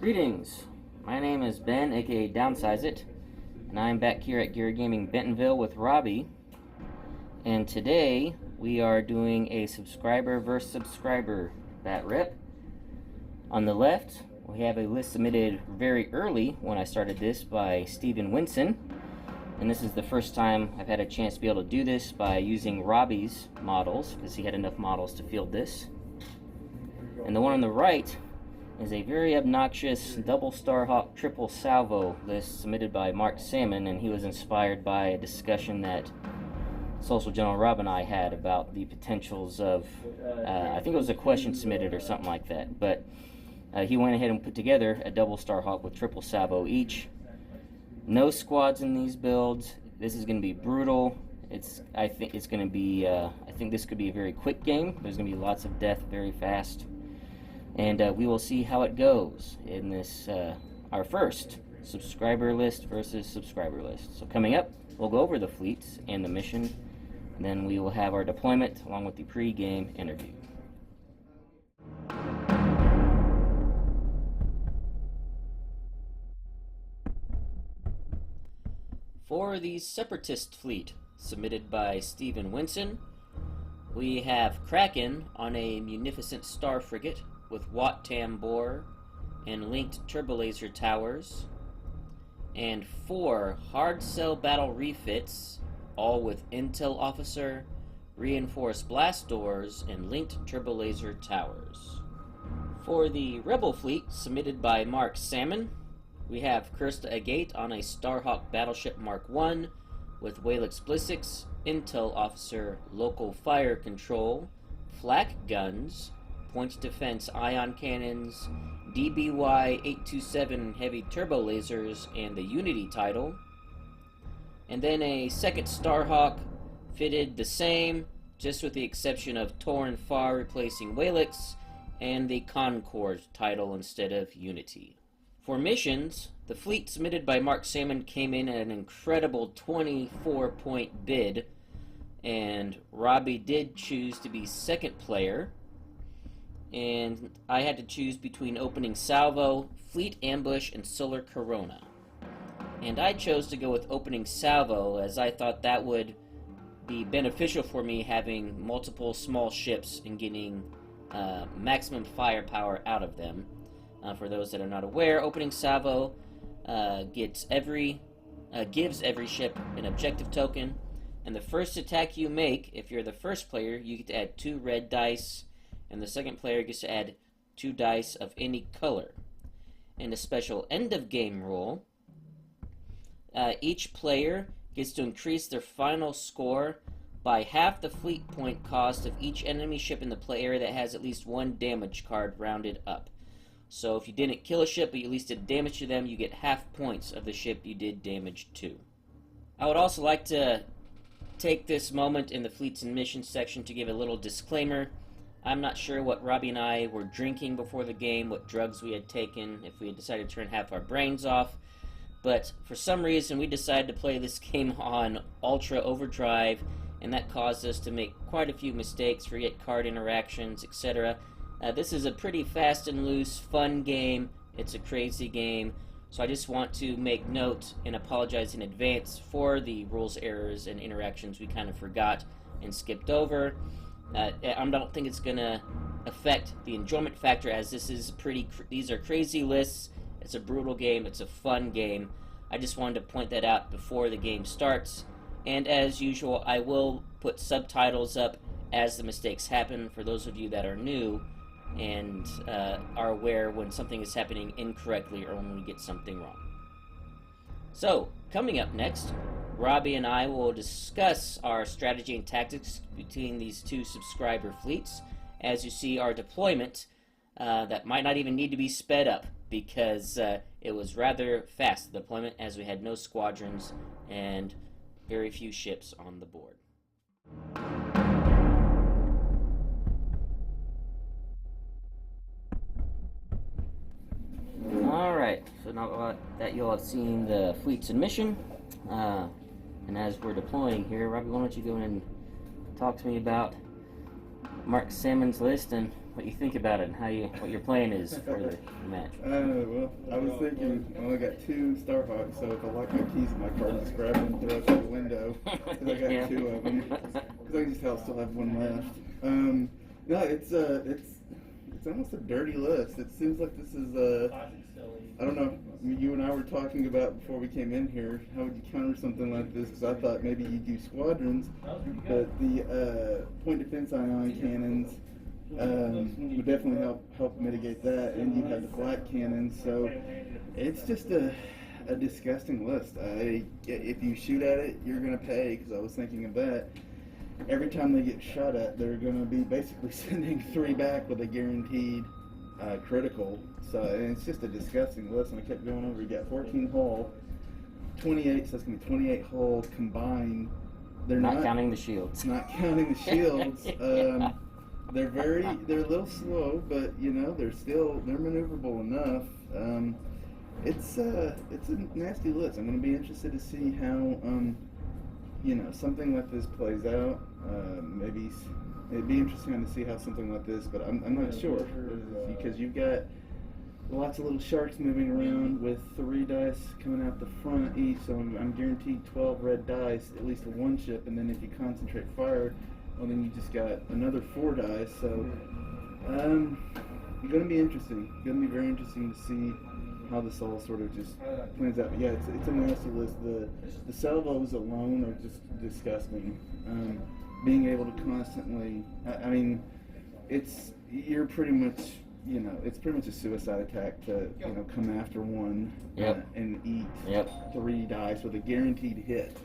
Greetings, my name is Ben, aka Downsize It, and I'm back here at Gear Gaming Bentonville with Robby. And today we are doing a subscriber versus subscriber Batrep. On the left, we have a list submitted very early when I started this by Winson. And this is the first time I've had a chance to be able to do this by using Robby's models, because he had enough models to field this. And the one on the right is a very obnoxious double Starhawk triple salvo list submitted by Salmon, and he was inspired by a discussion that Social General Rob and I had about the potentials of, I think it was a question submitted or something like that, but he went ahead and put together a double Starhawk with triple salvo each. No squads in these builds. This is going to be brutal. I think this could be a very quick game. There's going to be lots of death very fast. And we will see how it goes in this, our first subscriber list versus subscriber list. So coming up, we'll go over the fleets and the mission, and then we will have our deployment along with the pre-game interview. For the Separatist fleet, submitted by Winson, we have Kraken on a munificent star frigate with Watt Tambor and linked turbolaser towers, and 4 Hardcell battle refits, all with intel officer, reinforced blast doors, and linked turbolaser towers. For the Rebel fleet, submitted by Salmon, we have Kyrsta Agate on a Starhawk battleship Mark I with Whalix Blissics, intel officer, local fire control, flak guns, point defense ion cannons, DBY-827 heavy turbo lasers, and the Unity title. And then a second Starhawk fitted the same, just with the exception of Tor and Far replacing Whalix, and the Concord title instead of Unity. For missions, the fleet submitted by Salmon came in at an incredible 24-point bid, and Robby did choose to be second player. And I had to choose between opening salvo, fleet ambush, and solar corona. And I chose to go with opening salvo, as I thought that would be beneficial for me, having multiple small ships and getting maximum firepower out of them. For those that are not aware, opening salvo gives every ship an objective token, and the first attack you make, if you're the first player, you get to add 2 red dice, and the second player gets to add 2 dice of any color. And a special end-of-game rule, each player gets to increase their final score by half the fleet point cost of each enemy ship in the play area that has at least 1 damage card rounded up. So if you didn't kill a ship, but you at least did damage to them, you get half points of the ship you did damage to. I would also like to take this moment in the fleets and missions section to give a little disclaimer. I'm not sure what Robby and I were drinking before the game, what drugs we had taken, if we had decided to turn half our brains off, but for some reason we decided to play this game on Ultra Overdrive, and that caused us to make quite a few mistakes, forget card interactions, etc. This is a pretty fast and loose, fun game. It's a crazy game, so I just want to make note and apologize in advance for the rules errors and interactions we kind of forgot and skipped over. I don't think it's going to affect the enjoyment factor, as these are crazy lists. It's a brutal game. It's a fun game. I just wanted to point that out before the game starts. And as usual, I will put subtitles up as the mistakes happen for those of you that are new and are aware when something is happening incorrectly or when we get something wrong. So, coming up next, Robby and I will discuss our strategy and tactics between these 2 subscriber fleets. As you see, our deployment that might not even need to be sped up, because it was rather fast deployment, as we had no squadrons and very few ships on the board. Alright, so now that you'll have seen the fleets in mission, and as we're deploying here, Robby, why don't you go and talk to me about Salmon's list and what you think about it and what your plan is for the match. Well, I was thinking, I only got 2 Starhawks, so if I lock my keys in my car, just grab them and throw it through the window. Because I got 2 of them. Because I can just still have 1 left. No, it's almost a dirty list. It seems like this is I don't know. You and I were talking about before we came in here. How would you counter something like this? Because I thought maybe you'd do squadrons, but the point defense ion cannons would definitely help mitigate that, and you have the flat cannons. So it's just a disgusting list. If you shoot at it, you're gonna pay. Because I was thinking of that. Every time they get shot at, they're going to be basically sending 3 back with a guaranteed critical. So, and it's just a disgusting list. And I kept going over. You got 14 hull, 28. So that's going to be 28 hull combined. They're not counting the shields. Not counting the shields. They're a little slow, but you know they're maneuverable enough. It's a nasty list. I'm going to be interested to see how. Something like this plays out. Maybe it'd be interesting to see how something like this, but I'm not sure because you've got lots of little sharks moving around with 3 dice coming out the front each. So I'm guaranteed 12 red dice, at least for 1 ship, and then if you concentrate fire, well then you just got another 4 dice. So it's going to be interesting. It's going to be very interesting to see how this all sort of just plans out. But yeah, it's a nasty list. The salvos alone are just disgusting. Being able to constantly, you're pretty much, it's pretty much a suicide attack to, come after one and eat 3 dice with a guaranteed hit.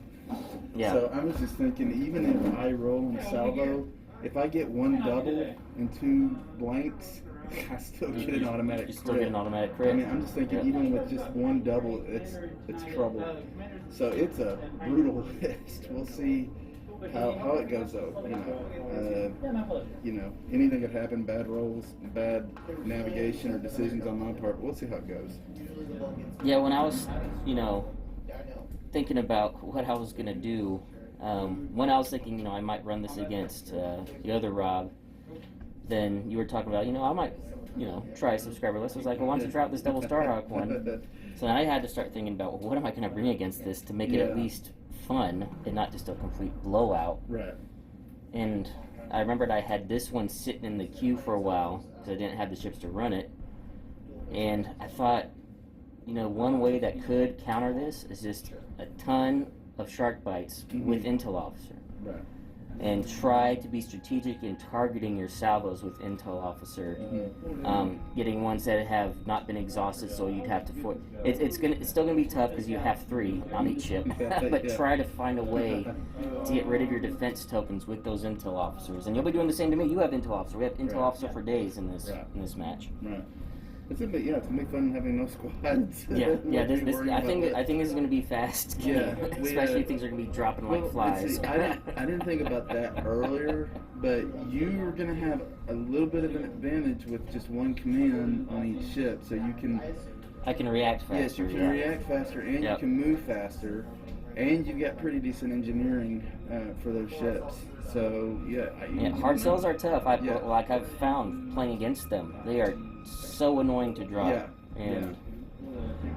Yeah. So I was just thinking, even if I roll in a salvo, if I get 1 double and 2 blanks, I still get an automatic crit. You still get an automatic crit. I mean, I'm just thinking, even with just 1 double, it's trouble. So it's a brutal list. We'll see how it goes, though. Anything could happen. Bad rolls, bad navigation or decisions on my part. We'll see how it goes. Yeah, when I was, thinking about what I was gonna do, when I was thinking, I might run this against the other Rob. Then you were talking about, I might, try a subscriber list. I was like, well, why don't you try out this double Starhawk one? So then I had to start thinking about, well, what am I going to bring against this to make it at least fun and not just a complete blowout? Right. And I remembered I had this one sitting in the queue for a while because I didn't have the ships to run it. And I thought, one way that could counter this is just a ton of shark bites with Intel Officer. Right. And try to be strategic in targeting your salvos with Intel Officer, getting ones that have not been exhausted, so you'd have to. It's still gonna be tough because you have 3 on each ship, but try to find a way to get rid of your defense tokens with those Intel Officers, and you'll be doing the same to me. You have Intel Officer. We have Intel Officer for days in this match. Right. It's gonna be fun having no squads. Yeah. I think this is gonna be fast. Yeah, especially if things are gonna be dropping like flies. I didn't think about that earlier, but you are gonna have a little bit of an advantage with just 1 command on each ship, so you can. I can react faster. Yes, you can react faster, and you can move faster, and you've got pretty decent engineering for those ships. So Hardcells are tough. I've found playing against them, they are so annoying to drop,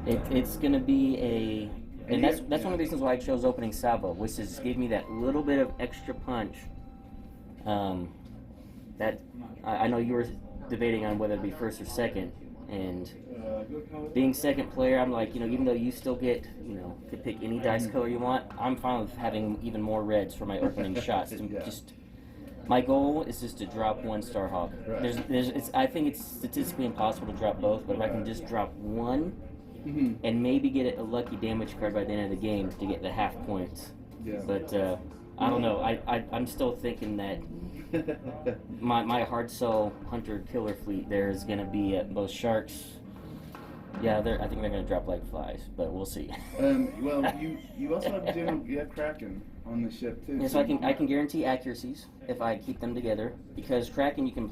it's going to be and that's one of the reasons why I chose opening salvo, which is gave me that little bit of extra punch. That I know you were debating on whether to be first or second, and being second player, I'm like, even though you still get, could pick any dice color you want, I'm fine with having even more reds for my opening shots. My goal is just to drop 1 Starhawk. I think it's statistically impossible to drop both, but if I can just drop 1 and maybe get a lucky damage card by the end of the game to get the half points. Yeah. But I don't know. I'm still thinking that my Hardcell Hunter Killer fleet there is going to be those sharks. Yeah, I think they're going to drop like flies, but we'll see. Well, you also have Kraken on the ship too. Yeah, so I can guarantee accuracies if I keep them together, because Kraken you can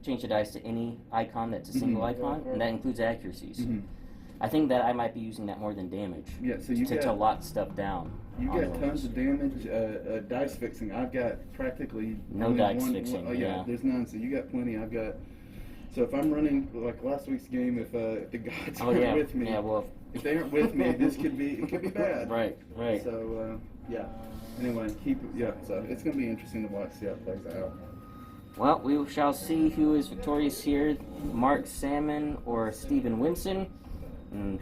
change the dice to any icon that's a single icon, and that includes accuracies. I think that I might be using that more than damage. Yeah, so to lock stuff down. You got tons of damage, dice fixing. I've got practically no dice fixing. Yeah, there's none. So you got plenty. I've got So if I'm running like last week's game, if the gods Oh, aren't yeah. with me, Yeah, well, if they aren't with me, it could be bad. right. So yeah. Anyway, so it's gonna be interesting to watch, see how it plays out. Well, we shall see who is victorious here, Mark Salmon or Stephen Winson, and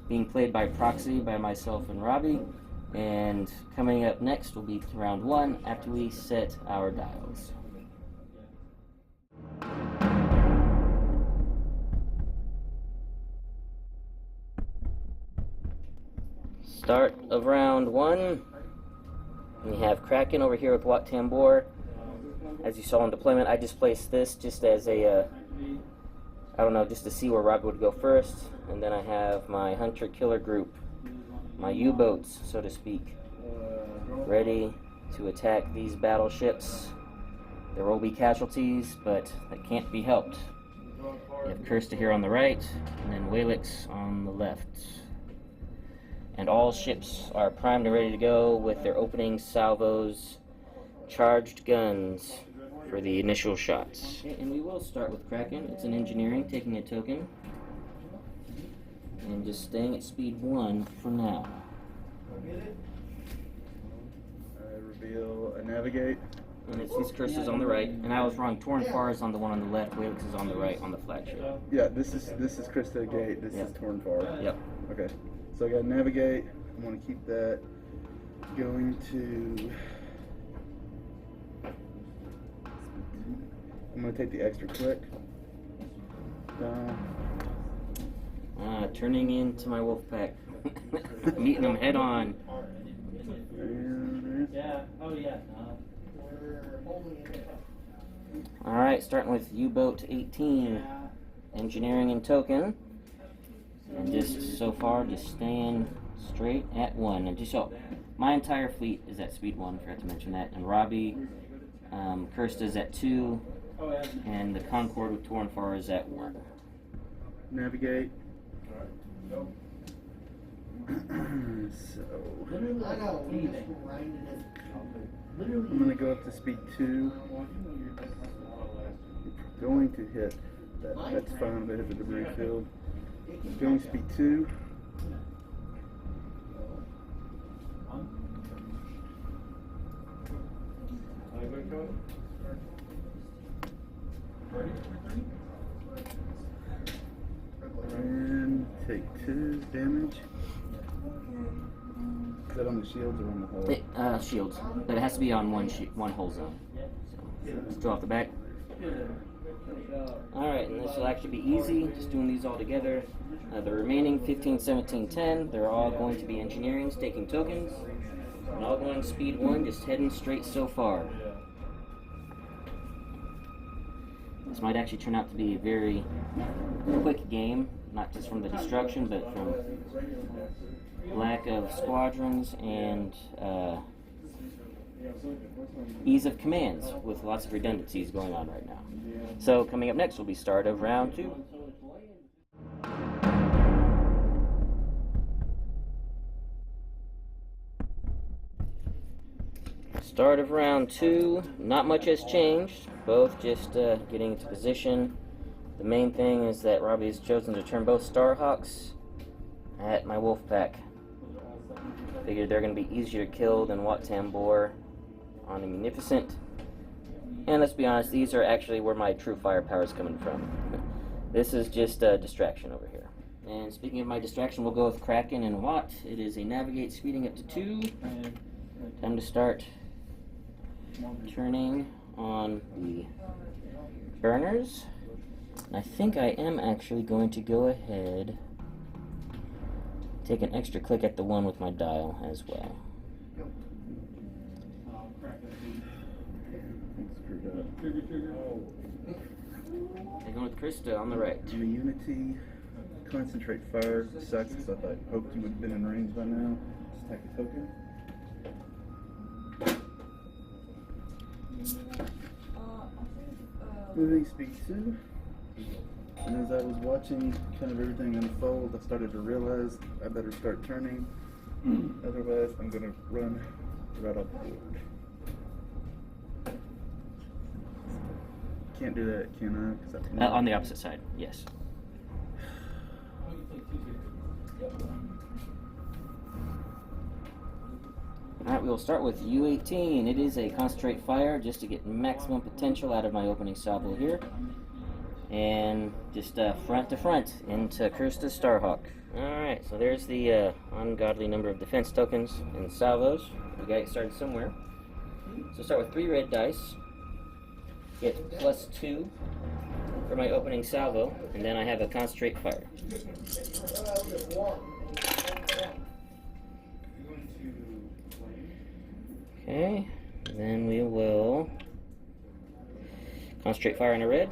being played by proxy by myself and Robby. And coming up next will be round 1 after we set our dials. Start of round 1. We have Kraken over here with Wat Tambor. As you saw in deployment, I just placed this just as a, I don't know, just to see where Robby would go first. And then I have my hunter-killer group, my U-boats, so to speak, ready to attack these battleships. There will be casualties, but that can't be helped. You have Kyrsta here on the right, and then Walix on the left. And all ships are primed and ready to go with their opening salvos, charged guns for the initial shots. Okay, and we will start with Kraken. It's an engineering, taking a token. And just staying at speed 1 for now. I reveal a navigate. And it's these Kyrstas on the right. And I was wrong, Tornfar is on the one on the left, Walix is on the right on the flagship. Yeah, this is Kyrsta Agate, this is Tornfar. Yep. Okay. So I got navigate. I'm going to keep that going to. I'm going to take the extra click. Turning into my wolf pack. Meeting them head on. Alright, starting with U-boat 18. Engineering and token. And just so far, just staying straight at 1. And just so, my entire fleet is at speed 1, forgot to mention that. And Robby, Kyrsta is at 2, and the Concord with Tornfar is at 1. Navigate. So, I'm going to go up to speed 2. Going to hit that. That's fine, but hit the debris field. Going speed 2. And take 2 damage. Is that on the shields or on the hull? Shields, but it has to be on one hull zone. So, let's draw off the back. Alright, and this will actually be easy, just doing these all together. The remaining 15, 17, 10, they're all going to be engineering, staking tokens. And all going speed 1, just heading straight so far. This might actually turn out to be a very quick game, not just from the destruction, but from lack of squadrons and ease of commands with lots of redundancies going on right now. So coming up next will be start of round 2. Start of round 2, not much has changed, both just getting into position. The main thing is that Robby has chosen to turn both Starhawks at my wolf pack. Figured they're going to be easier to kill than Wat Tambor on a Munificent. And let's be honest, these are actually where my true firepower is coming from. This is just a distraction over here. And speaking of my distraction, we'll go with Kraken and Wat. It is a navigate speeding up to 2. Time to start turning on the burners. And I think I am actually going to go ahead, take an extra click at the 1 with my dial as well. They're going with Kyrsta on the right. Unity, concentrate fire. Sucks because I hoped you would have been in range by now. Just take a token. Moving speed 2. And as I was watching kind of everything unfold, I started to realize I better start turning. Otherwise, I'm going to run right off the board. can't do that, can I? 'Cause On the opposite side, yes. Alright, we will start with U-18. It is a concentrate fire just to get maximum potential out of my opening salvo here. And just front to front into Kyrsta Starhawk. Alright, so there's the ungodly number of defense tokens and salvos. We got it started somewhere. So start with 3 red dice. Get +2 for my opening salvo, and then I have a concentrate fire. Okay, then we will concentrate fire in a red.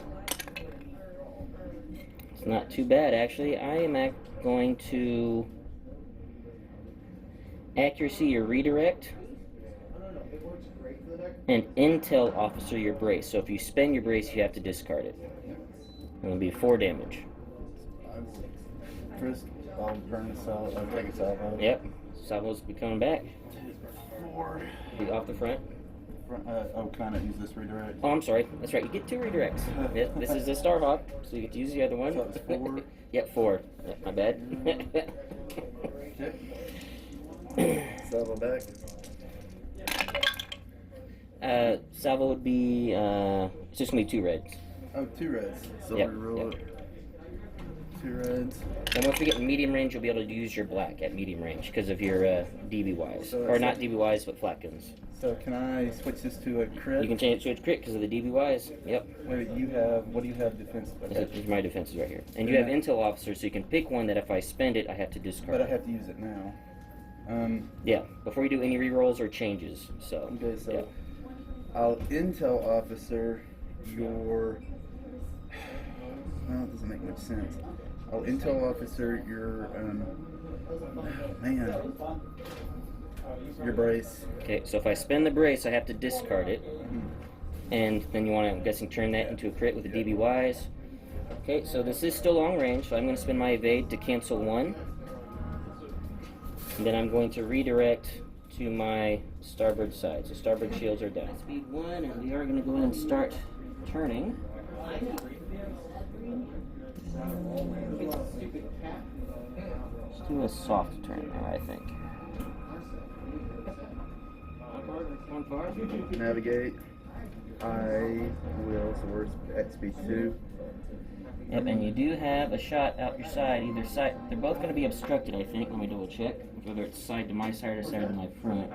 It's not too bad, actually. I am going to accuracy or redirect and intel officer your brace. So if you spend your brace, you have to discard it. It'll be 4 damage. First, I'll burn the salvo. I'll take a salvo. Yep, salvos be coming back. 4. Be off the front. Can I use this redirect? Oh, I'm sorry. That's right. You get 2 redirects. This is the Starhawk, so you get to use the other one. So it's 4. Yep, 4. Yep, my bad. Okay. Salvo back. Salvo would be, it's just going to be 2 reds. Oh, 2 reds. So Yep, we roll yep. it. 2 reds. And once we get medium range, you'll be able to use your black at medium range because of your DBYs. So Or not DBYs, but flat guns. So can I switch this to a crit? You can change it to a crit because of the DBYs. Yep. Wait, what do you have defense? Okay. These are my defenses right here. And you have intel officer, so you can pick one that if I spend it, I have to discard. But I have to use it now. Yeah, before you do any rerolls or changes. So. Okay, so yeah. I'll intel officer your. Well, it doesn't make much sense. I'll intel officer your your brace. Okay, so if I spend the brace, I have to discard it. And then you want to, I'm guessing, turn that into a crit with the DBYs. Okay, so this is still long range, so I'm going to spend my evade to cancel 1. And then I'm going to redirect to my starboard side. So starboard shields are down. Speed 1, and we are going to go ahead and start turning. Let's do a soft turn now, I think. Navigate. I will. So we're at speed 2. Yep, and you do have a shot out your side, either side. They're both going to be obstructed, I think. Let me double check. Whether it's side to my side or side to my front.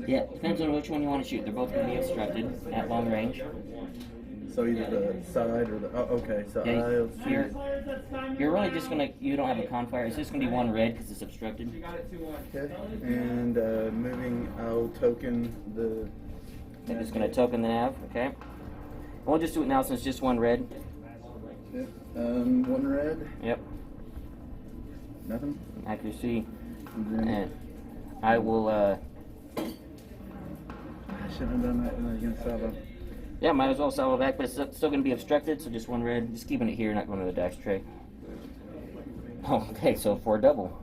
Yeah, depends on which one you want to shoot. They're both going to be obstructed at long range. So either the side or the. Oh, okay. So Yeah, I'll shoot. you're really just going to. You don't have a confire. It's just going to be 1 red because it's obstructed. Okay. And moving, I'll token the. I'm just going to token the nav, okay? We'll just do it now since it's just 1 red. Yep. 1 red. Yep. Nothing. Accuracy. And And I will, I shouldn't have done that against Salvo. yeah, might as well salvo back, but it's still going to be obstructed, so just 1 red. Just keeping it here, not going to the dash tray. Oh, okay, so 4 double.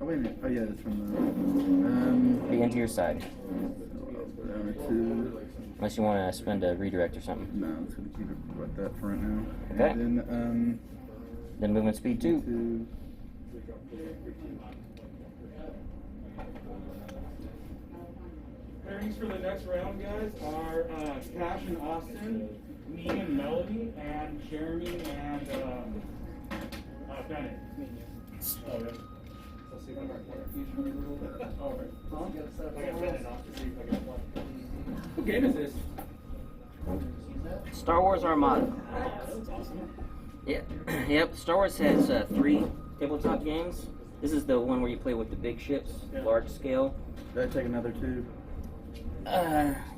Oh, wait a minute. Oh, yeah, it's from Be into your side. I'll go down to 2. Unless you want to spend a redirect or something. No, I'm just going to keep it like that for right now. Okay. And Then movement speed 2. 2. Pairings for the next round, guys, are Cash and Austin, me and Melody, and Jeremy and Bennett. Oh, really? Let's see if I got one. Oh, right. I got Bennett off to see if I got one. What game is this? Star Wars Armada. That's awesome. Yeah, yep. Star Wars has 3 tabletop games. This is the one where you play with the big ships, large scale. Did I take another 2?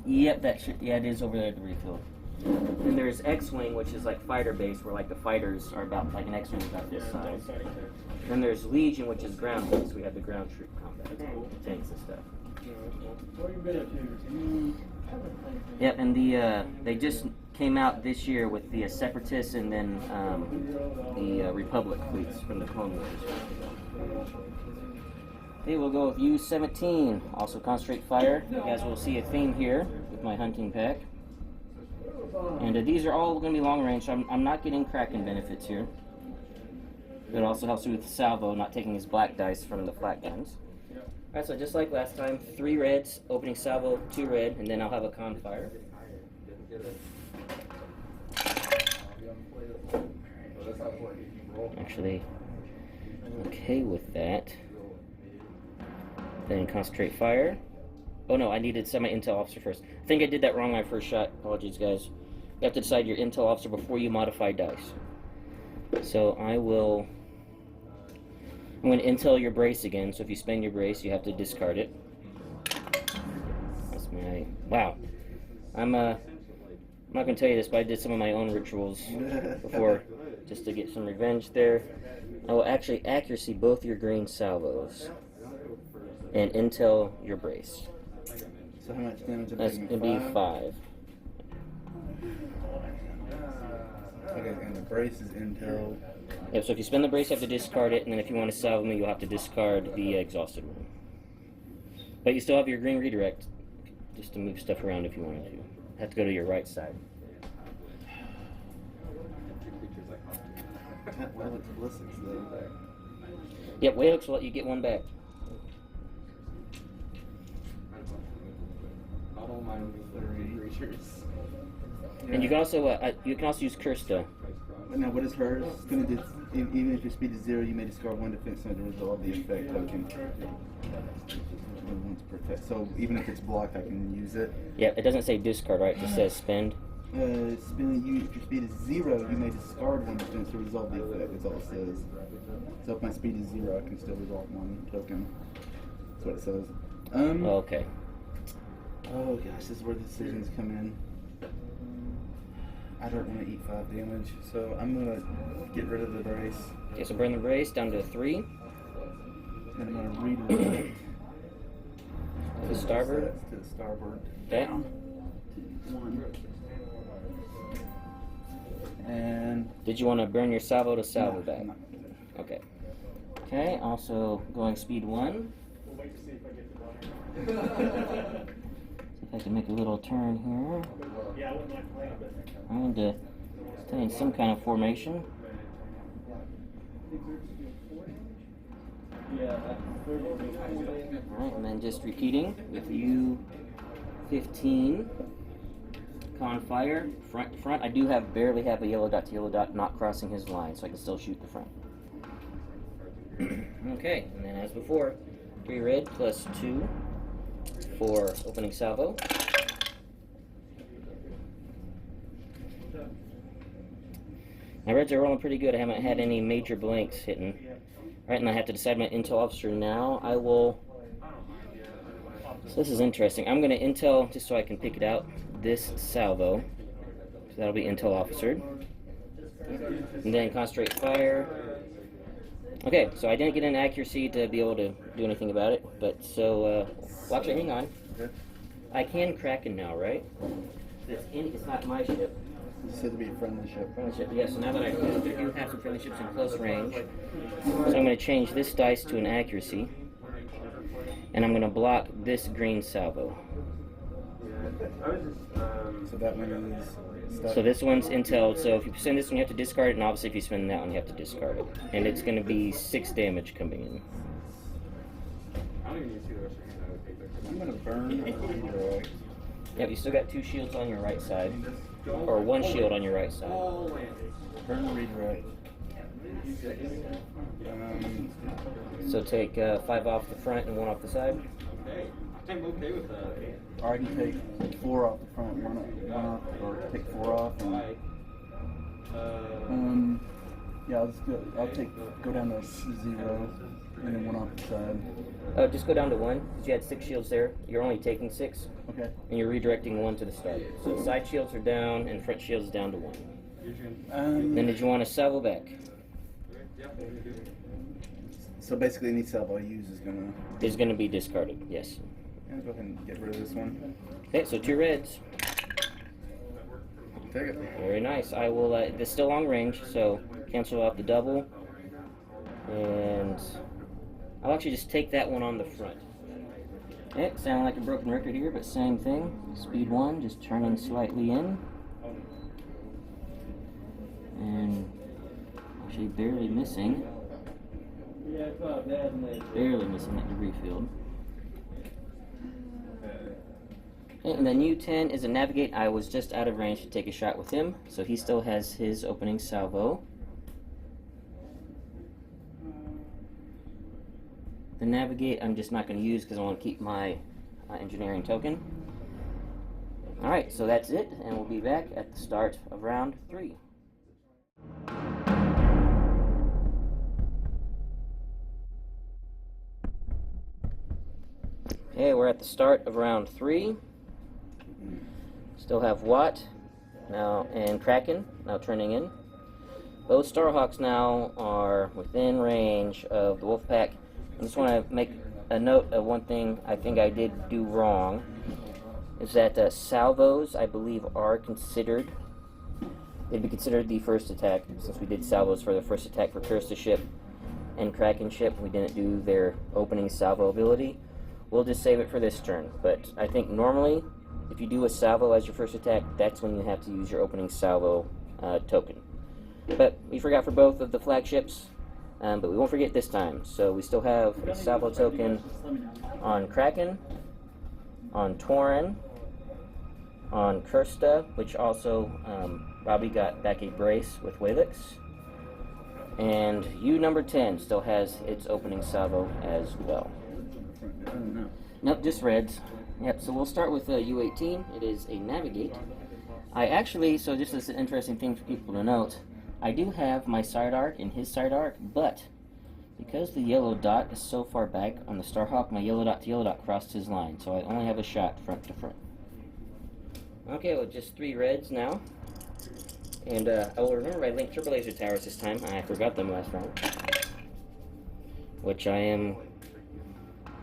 Yep, yeah, it is over there at the refill. And there's X-Wing, which is like fighter base, where like the fighters are about, like an X-Wing is about this size. Then there's Legion, which is ground base. We have the ground troop combat, tanks and stuff. What have you been up to? Yep, and they just came out this year with the Separatists and then the Republic fleets from the Clone Wars. Okay, we'll go with U-17, also concentrate fire. You guys will see a theme here with my hunting pack. And these are all going to be long range, so I'm not getting Kraken benefits here. It also helps me with salvo, not taking his black dice from the flat guns. Alright, so just like last time, 3 reds, opening salvo, 2 red, and then I'll have a con fire. Actually, I'm okay with that. Then concentrate fire. Oh no, I needed to set my intel officer first. I think I did that wrong my first shot. Apologies, guys. You have to decide your intel officer before you modify dice. So I'm going to intel your brace again. So if you spend your brace, you have to discard it. That's my... Wow. I'm not going to tell you this, but I did some of my own rituals before just to get some revenge there. I will actually accuracy both your green salvos and intel your brace. So how much damage am I That's taking? going to be 5. Okay, and the brace is intel. Yeah, so if you spend the brace, you have to discard it, and then if you want to salvo me, you'll have to discard the exhausted one. But you still have your green redirect, just to move stuff around if you wanted to. Have to go to your right side. Well, it's ballistics though. Yep, Whalix will let you get 1 back. I don't mind 3 creatures. And you can also use Kyrsta. Now, what is hers? It's gonna do, even if your speed is 0, you may discard 1 defense to resolve the effect token. So even if it's blocked, I can use it. Yeah, it doesn't say discard, right? It just says spend. If your speed is 0, you may discard 1 defense to resolve the effect. That's all it says. So if my speed is 0, I can still resolve 1 token. That's what it says. Okay. Oh gosh, this is where the decisions come in. I don't want to eat 5 damage, so I'm gonna get rid of the brace. Okay, so burn the brace down to 3. Then I'm gonna redirect. To the starboard. To the starboard. Okay. Down. 1. And Did you want to burn your salvo to salvo no, back? I'm not. Okay. Okay, also going speed 1. We'll wait to see if I get the butter. See if I can make a little turn here. Yeah, I wouldn't mind playing, but... I'm going to stay in some kind of formation. Alright, and then just repeating with you 15. Con fire. Front, I do barely have a yellow dot to yellow dot not crossing his line, so I can still shoot the front. Okay, and then as before, 3 red plus 2 for opening salvo. My reds are rolling pretty good. I haven't had any major blanks hitting. Alright, and I have to decide my intel officer now. I will... So this is interesting. I'm going to intel, just so I can pick it out, this salvo. So that'll be intel officered. And then concentrate fire. Okay, so I didn't get an accuracy to be able to do anything about it. But so, watch it, hang on. I can Kraken now, right? It's not my ship. You said to be a friendly ship. Friendly ship, yeah, so now that I do have some friendly ships in close range, so I'm going to change this dice to an accuracy, and I'm going to block this green salvo. So that one is stuck. So this one's intel, so if you send this one you have to discard it, and obviously if you spend that one you have to discard it. And it's going to be 6 damage coming in. I'm going to burn redirect. Yep, you still got 2 shields on your right side. Or 1 shield on your right side. Burn redirect. So take 5 off the front and 1 off the side. I'm okay with that. Or I can take 4 off the front, one off, or take 4 off. And, yeah, I'll go down to 0 and then 1 off the side. Just go down to 1, because you had 6 shields there. You're only taking 6. Okay. And you're redirecting 1 to the start. So the side shields are down and front shields down to 1. Then did you want to salvo back? So basically any salvo I use is Is going to be discarded, yes. I'll go ahead and get rid of this one. Okay, so 2 reds. Take it. Very nice. I will, this is still long range, so cancel out the double. And I'll actually just take that one on the front. Okay, sound like a broken record here, but same thing. Speed 1, just turning slightly in. And actually barely missing. Barely missing that debris field. Okay, and then U10 is a navigate. I was just out of range to take a shot with him, so he still has his opening salvo. The navigate I'm just not going to use because I want to keep my engineering token. Alright, so that's it, and we'll be back at the start of round 3. Okay, we're at the start of round 3. Still have Watt now and Kraken now turning in. Both Starhawks now are within range of the Wolfpack. I just want to make a note of one thing I think I did do wrong. Is that salvos, I believe, are considered. They'd be considered the first attack, since we did salvos for the first attack for Kyrsta ship and Kraken ship. We didn't do their opening salvo ability. We'll just save it for this turn. But I think normally, if you do a salvo as your first attack, that's when you have to use your opening salvo token. But we forgot for both of the flagships, but we won't forget this time. So we still have a salvo token on Kraken, on Tauren, on Kyrsta, which also Robby got back a brace with Walix. And U number 10 still has its opening salvo as well. Nope, just reds. Yep, so we'll start with U18. It is a navigate. I actually, so just as an interesting thing for people to note, I do have my side arc and his side arc, but because the yellow dot is so far back on the Starhawk, my yellow dot to yellow dot crossed his line, so I only have a shot front to front. Okay, well, just 3 reds now. And I will remember my link turbo laser towers this time. I forgot them last round, which I am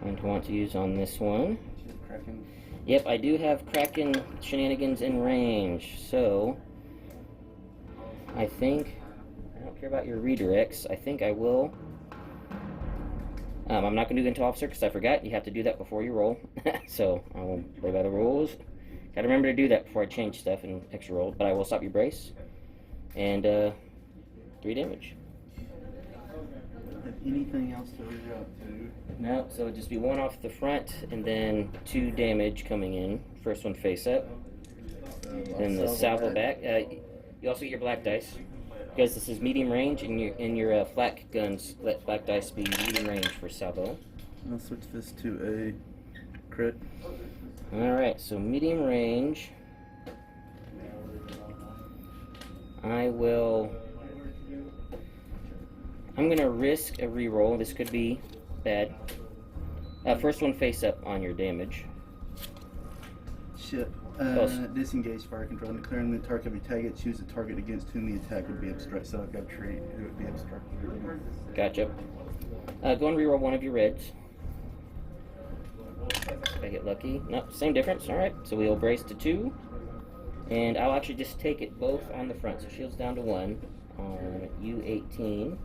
going to want to use on this one. Kraken. Yep, I do have Kraken shenanigans in range, so I think, I don't care about your redirects, I think I will. I'm not going to do Intel Officer because I forgot you have to do that before you roll, so I will play by the rules. Gotta remember to do that before I change stuff and extra roll, but I will stop your brace. And 3 damage. Have anything else to read out to? No, so it'd just be 1 off the front and then 2 damage coming in. First one face up. Then the salvo back. You also get your black dice. Because this is medium range and your flak guns let black dice be medium range for salvo. I'll switch this to a crit. Alright, so medium range. I'm going to risk a reroll. This could be bad. First one face up on your damage. Shit. Disengage fire control. Declaring the target be target, choose a target against whom the attack would be obstructed. So I've got to treat who would be obstructed. Gotcha. Go and reroll 1 of your reds. If I get lucky. Nope, same difference. Alright, so we'll brace to 2. And I'll actually just take it both on the front. So shields down to 1 on U18.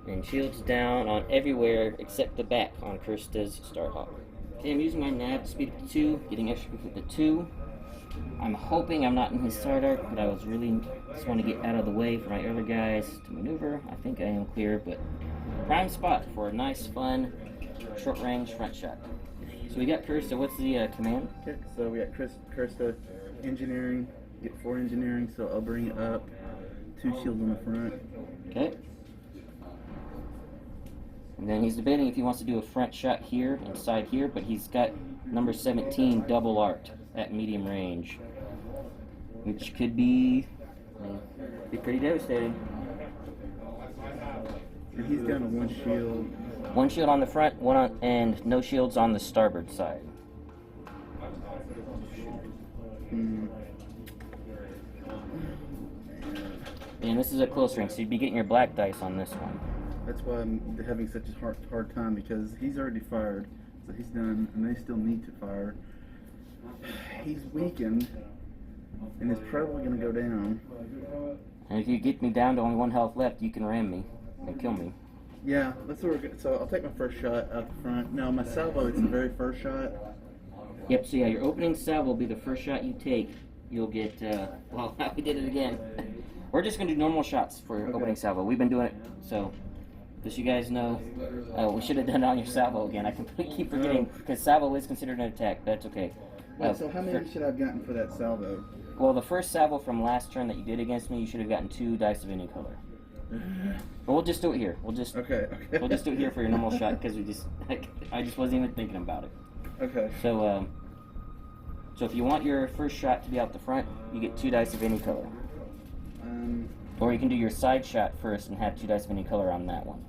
And shields down on everywhere except the back on Kyrsta's Starhawk. Okay, I'm using my nav to speed up to 2, getting extra quick to 2. I'm hoping I'm not in his side arc, but I was really just want to get out of the way for my other guys to maneuver. I think I am clear, but prime spot for a nice, fun, short-range front shot. So we got Kyrsta. What's the command? Okay, so we got Kyrsta engineering. Get 4 engineering, so I'll bring it up. 2 shields on the front. Okay. And then he's debating if he wants to do a front shot here, inside here, but he's got number 17 double arced at medium range, which could be pretty devastating. And he's down to 1 shield. 1 shield on the front, and no shields on the starboard side. And this is a close range, so you'd be getting your black dice on this one. That's why I'm having such a hard time, because he's already fired, so he's done, and they still need to fire. He's weakened, and it's probably going to go down. And if you get me down to only 1 health left, you can ram me and kill me. Yeah, that's what we're good. So I'll take my first shot out the front. Now my salvo, it's the very first shot. Yep, so yeah, your opening salvo will be the first shot you take. You'll get, well, we did it again. We're just gonna do normal shots for opening salvo. We've been doing it, so just you guys know. We should have done it on your salvo again. I keep forgetting because salvo is considered an attack. But that's okay. So how many should I have gotten for that salvo? Well, the first salvo from last turn that you did against me, you should have gotten 2 dice of any color. But we'll just do it here. We'll just do it here for your normal shot because I just wasn't even thinking about it. Okay. So so if you want your first shot to be out the front, you get 2 dice of any color. Or you can do your side shot first and have 2 dice of any color on that one.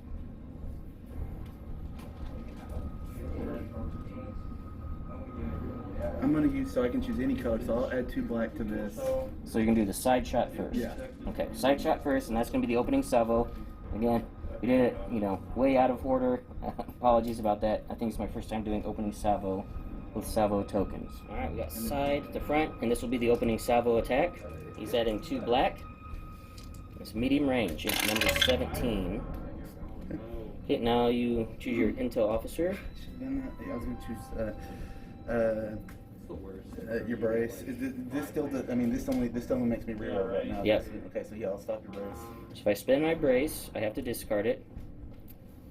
I'm going to use, so I can choose any color, so I'll add 2 black to this. So you're going to do the side shot first? Yeah. Okay, side shot first, and that's going to be the opening salvo. Again, we did it, way out of order. Apologies about that. I think it's my first time doing opening salvo with salvo tokens. Alright, we got side to front, and this will be the opening salvo attack. He's adding 2 black. It's medium range. It's number 17. Okay, now you choose your intel officer. I was going to choose your brace. This still? This only makes me reroll right now. Yep. Okay, so yeah, I'll stop your brace. So if I spend my brace, I have to discard it.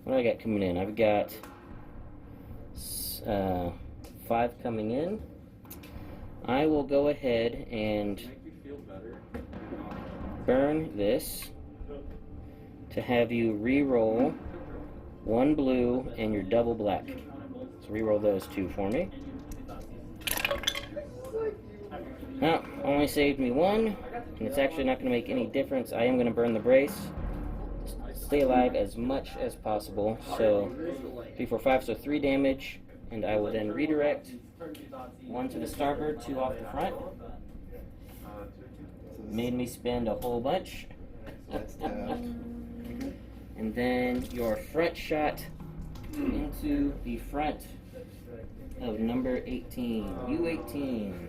What do I got coming in? I've got 5 coming in. I will go ahead and burn this to have you re-roll 1 blue and your double black. So re-roll those 2 for me. Now, only saved me 1, and it's actually not going to make any difference. I am going to burn the brace. Stay alive as much as possible. So 3, 4, 5, so 3 damage, and I will then redirect 1 to the starboard, 2 off the front. Made me spend a whole bunch. And then your front shot into the front of number 18. U18.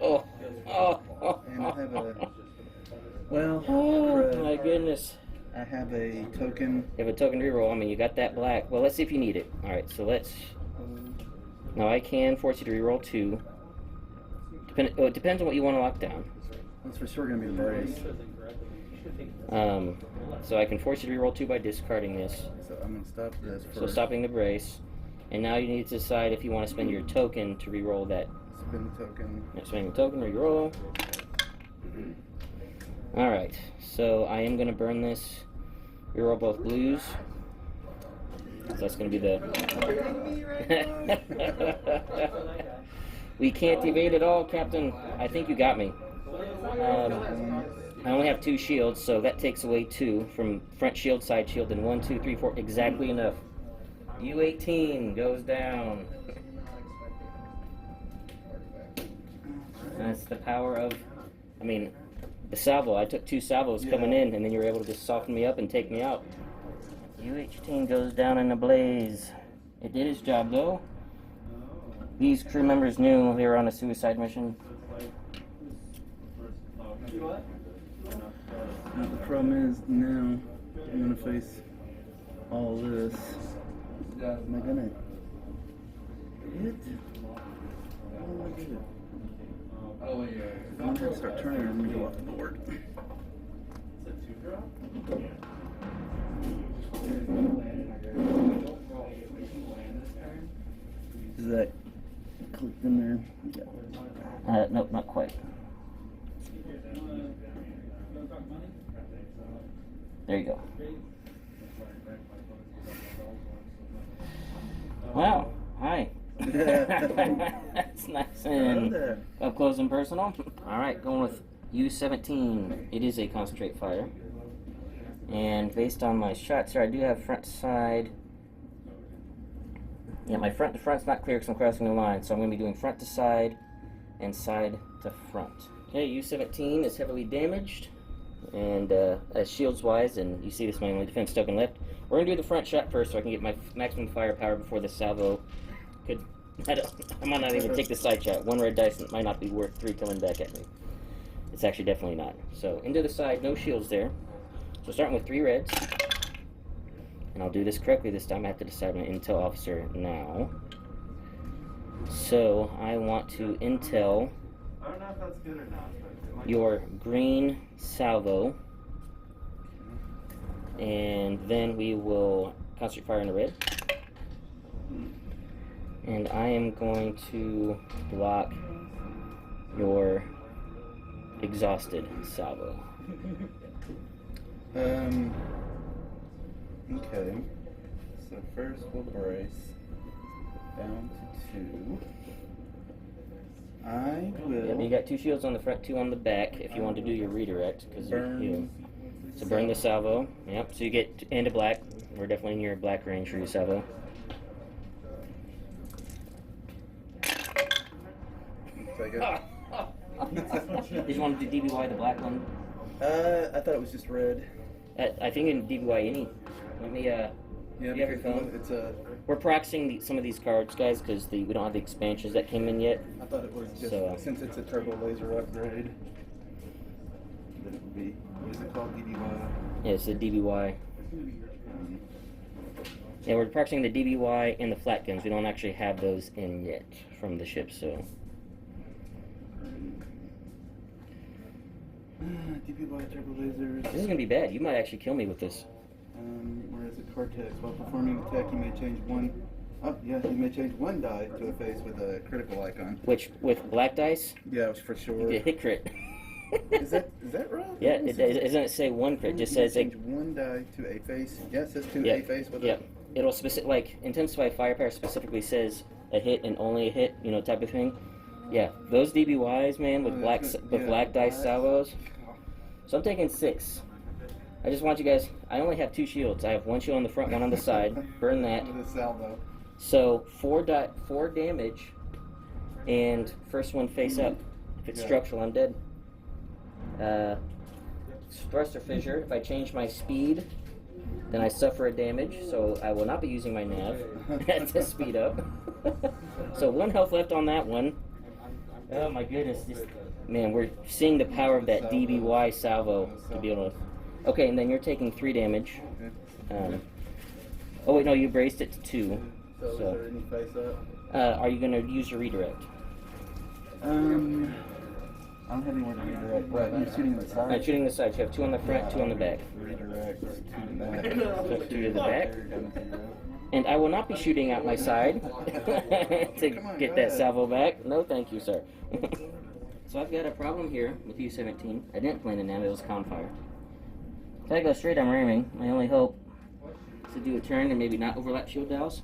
Oh. And I have a... Well, oh my goodness. I have a token. You have a token reroll. I mean, you got that black. Well, let's see if you need it. Alright, so let's... Now, I can force you to reroll 2. It depends on what you want to lock down. That's for sure going to be the brace. So I can force you to reroll 2 by discarding this. So I'm going to stop this first. So stopping the brace. And now you need to decide if you want to spend your token to reroll that. Spend the token. Yeah, spend the token, reroll. Alright, so I am going to burn this. Reroll both blues. So that's going to be the... We can't evade it all, Captain. I think you got me. I only have 2 shields, so that takes away 2 from front shield, side shield, and 1, 2, 3, 4. Exactly enough. U18 goes down. That's the power of... I mean, the salvo. I took 2 salvos coming in, and then you were able to just soften me up and take me out. U18 goes down in a blaze. It did its job, though. These crew members knew they were on a suicide mission. Now the problem is now I'm going to face all this. Am I going to hit? How am I going to do it? I'm going to start turning and I'm going to go off the board. Is that clicked in there? Yeah. Nope, not quite. There you go. Wow. Hi. That's nice and up close and personal. Alright, going with U17. It is a concentrate fire. And based on my shots here, I do have front side. Yeah, my front to front's not clear because I'm crossing the line, so I'm going to be doing front to side and side to front. Okay, U17 is heavily damaged, and as shields wise, and you see this is my only defense token left. We're going to do the front shot first so I can get my maximum firepower before the salvo could... I might not even take the side shot. 1 red dice might not be worth 3 coming back at me. It's actually definitely not. So into the side, no shields there. So starting with 3 reds. And I'll do this correctly this time. I have to decide my intel officer now. So I want to intel I don't know if that's good or not, but it might your green salvo. And then we will concentrate fire in the red. And I am going to block your exhausted salvo. Okay. So first we'll brace down to 2. I will. Yep, you got 2 shields on the front, 2 on the back. If you want to do your redirect, because you. So burn the salvo. Yep. So you get into black. We're definitely in your black range for your salvo. Take it. Did you want to do DBY the black one? I thought it was just red. I think in DBY any. Let me. Yeah, you have your phone? It's a. We're proxying some of these cards, guys, because we don't have the expansions that came in yet. I thought it was just So, since it's a turbo laser upgrade. That it would be. What is it called? DBY. Yeah, it's the DBY. Yeah, we're proxying the DBY and the flat guns. We don't actually have those in yet from the ship, so. DBY turbo lasers. This is gonna be bad. You might actually kill me with this. Whereas the Cortex, while performing an attack, you may change one. Oh, yeah, you may change one die to a face with a critical icon. Which, with black dice, Yeah, for sure. you get hit crit. Is that right? Yeah, it doesn't it say one crit. It just says change one die to a face. Yeah, it says to a face with Yep. It'll like intensify firepower specifically says a hit and only a hit, you know, type of thing. Yeah, those DBYs, man, with black dice salvos. So I'm taking 6. I just want you guys. I only have 2 shields. I have 1 shield on the front, 1 on the side. Burn that. With a salvo. So 4 damage, and first one face up. If it's structural, I'm dead. Thruster fissure. If I change my speed, then I suffer a damage. So I will not be using my nav to speed up. So 1 health left on that one. Oh my goodness, man, we're seeing the power of that DBY salvo to be able to. Okay, and then you're taking 3 damage. Oh wait, no, you braced it to 2. So is there any face up? Are you gonna use your redirect? I don't have anywhere to redirect. Right, you're shooting the side. Right, shooting the side. You have 2 on the front, 2 on the back. Redirect to the back. So 2 to the back. And I will not be shooting out my side to get that salvo back. No, thank you, sir. So I've got a problem here with U-17. I didn't plan the nav, it was Confire. If I go straight, I'm ramming. My only hope is to do a turn and maybe not overlap shield dials.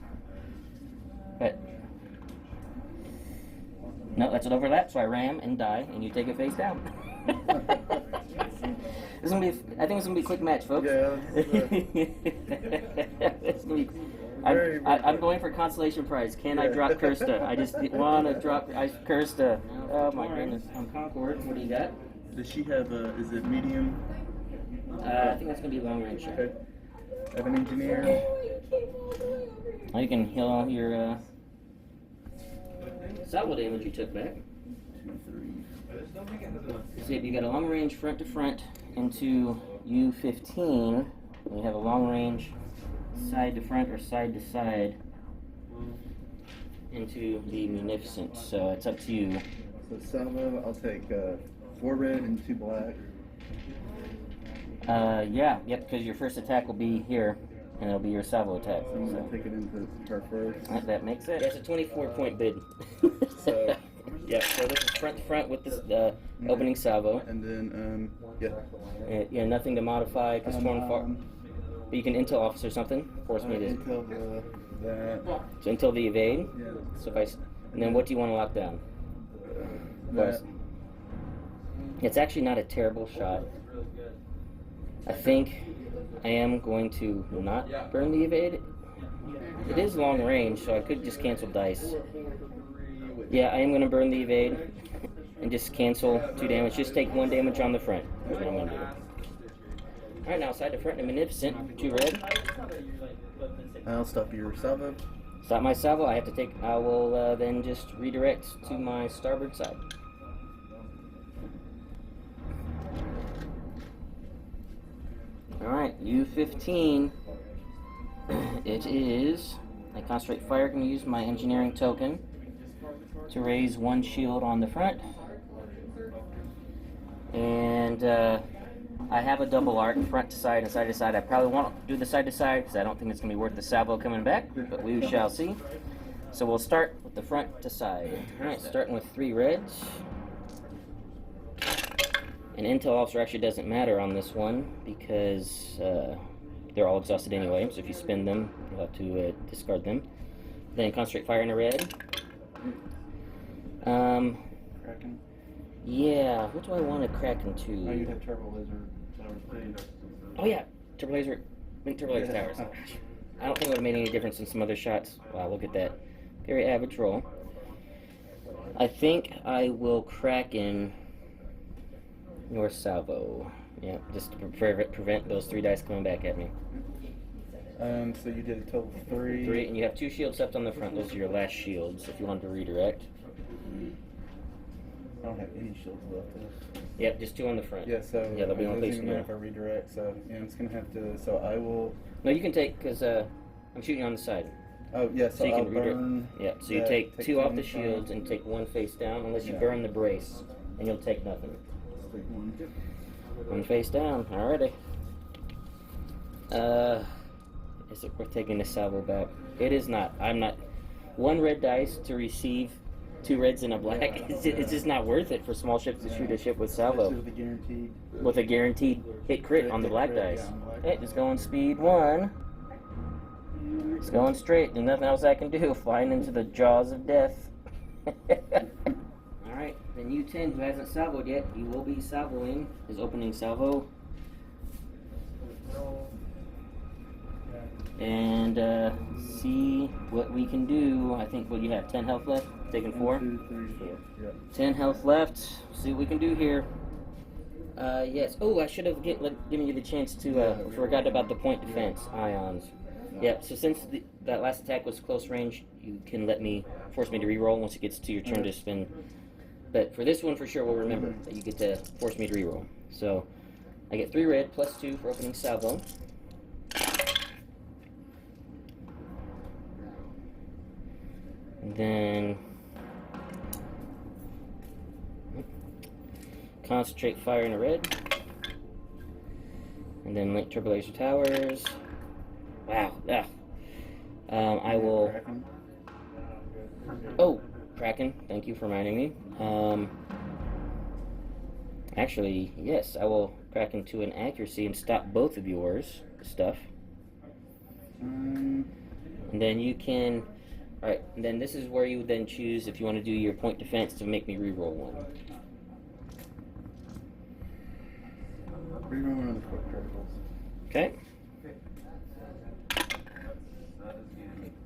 But no, that's an overlap, so I ram and die, and you take it face down. This is gonna be. I think it's gonna be a quick match, folks. Yeah. It's gonna be. I'm going for consolation prize. Can I drop Kyrsta? I just want to drop Kyrsta. Oh my goodness. I'm Concord. What do you got? Does she have a? Is it medium? I think that's gonna be long range. Okay. Have an engineer. Oh, you can heal all your salvo damage you took back. 2, 3. See if you got a long range front to front into U-15. And you have a long range side to front or side to side into the Munificent. So it's up to you. So salvo, I'll take 4 red and 2 black. Yep, because your first attack will be here, and it'll be your salvo attack. So I'm going to take it into her first. That makes it. That's a 24-point bid. So, yeah, so this is front to front with this opening salvo. and then, Yeah, nothing to modify, because torn far. But you can intel officer something. Force me to. Until that. So until the evade. Yeah. So if and then what do you want to lock down? That. It's actually not a terrible shot. I think I am going to not burn the evade. It is long range, so I could just cancel dice. Yeah, I am going to burn the evade and just cancel 2 damage. Just take 1 damage on the front. That's what I'm going to do. Alright, now side to front and Munificent. 2 red. I'll stop your salvo. Stop my salvo. I will then just redirect to my starboard side. Alright, U-15 It is. I concentrate fire. Can use my engineering token to raise one shield on the front. And I have a double arc, front to side and side to side. I probably won't do the side to side because I don't think it's going to be worth the salvo coming back, but we shall see. So we'll start with the front to side. Alright, starting with 3 reds. An intel officer actually doesn't matter on this one because they're all exhausted anyway, so if you spend them, you'll have to discard them. Then concentrate fire in a red. Kraken. Yeah, what do I want to Kraken to? Oh, you'd have Turbo Lizard. Oh yeah, Turbo Laser, Turbo Laser Towers. I don't think it would have made any difference in some other shots. Wow, look at that. Very average roll. I think I will Kraken your salvo. Yeah, just to prevent those 3 dice coming back at me. So you did a total of 3. 3, and you have 2 shields left on the front. Those are your last shields if you want to redirect. I don't have any shields left. Yep, just 2 on the front. Yeah, so yeah, they'll be it on doesn't face even matter now. if I redirect, so yeah, I'm just gonna have to. So I will. No, you can take because I'm shooting on the side. Oh yeah, so you I'll can burn. Yeah, so you take 2 off the shields and take 1 face down, unless you burn the brace, and you'll take nothing. Take 1. 1 face down. Alrighty. Is it worth taking the salvo back? It is not. I'm not. 1 red dice to receive 2 reds and a black. It's just not worth it for small ships to shoot a ship with salvo. With a guaranteed. With a guaranteed hit crit on the black dice. Hey, just going speed 1. It's going straight. There's nothing else I can do. Flying into the jaws of death. Alright, then U10, who hasn't salvoed yet, he will be salvoing his opening salvo. And see what we can do. I think, what do you have? 10 health left? Taking 4? 1, 2, 3, 4. Yeah. 10 health left. See what we can do here. Yes. Oh, I should have given you the chance to. Forgot about the point defense ions. Yeah. So since that last attack was close range, you can force me to reroll once it gets to your turn to spin. But for this one, for sure, we'll remember that you get to force me to reroll. So I get 3 red plus 2 for opening salvo. And then concentrate fire in a red. And then link turbo laser towers. Wow. I will. Oh, Kraken. Thank you for reminding me. Actually, yes, I will Kraken to an accuracy and stop both of yours stuff. And then you can. Alright, and then this is where you then choose if you want to do your point defense to make me reroll 1. Reroll 1 of the quick criticals. Okay.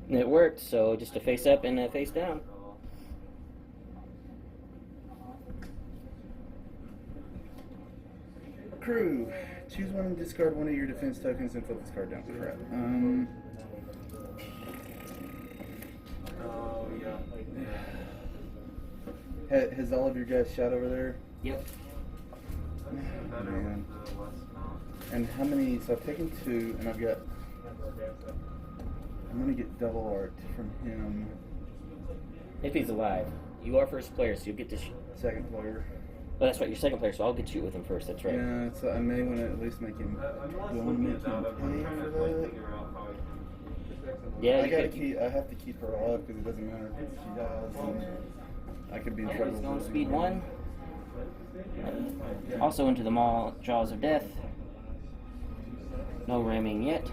And it worked, so just a face up and a face down. Crew, choose one and discard 1 of your defense tokens and flip this card down. Crap. Has all of your guys shot over there? Yep. Man. And how many? So I've taken 2, and I'm gonna get double arced from him. If he's alive. You are first player, so you'll get to Second player. Oh, that's right, you're second player, so I'll get you with him first, that's right. Yeah, so I may want to at least make him. Do I want to make him pay for that? Yeah, I have to keep her alive because it doesn't matter if she dies. And I could be in trouble. He's going speed 1. Also into the jaws of death. No ramming yet.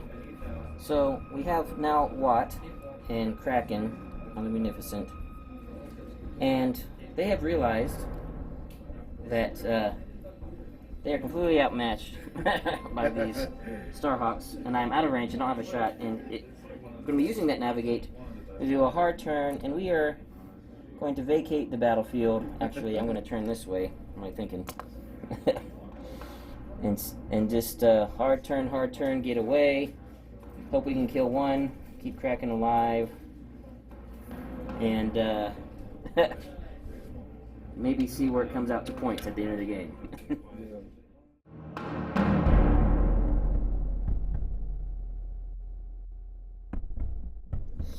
So we have now Watt and Kraken on the Munificent. And they have realized that they are completely outmatched by these Starhawks. And I'm out of range, I don't have a shot. And I'm going to be using that Navigate to do a hard turn. And we are going to vacate the battlefield. Actually, I'm going to turn this way. What am I thinking? and just hard turn, get away. Hope we can kill 1, keep Kraken alive, and maybe see where it comes out to points at the end of the game.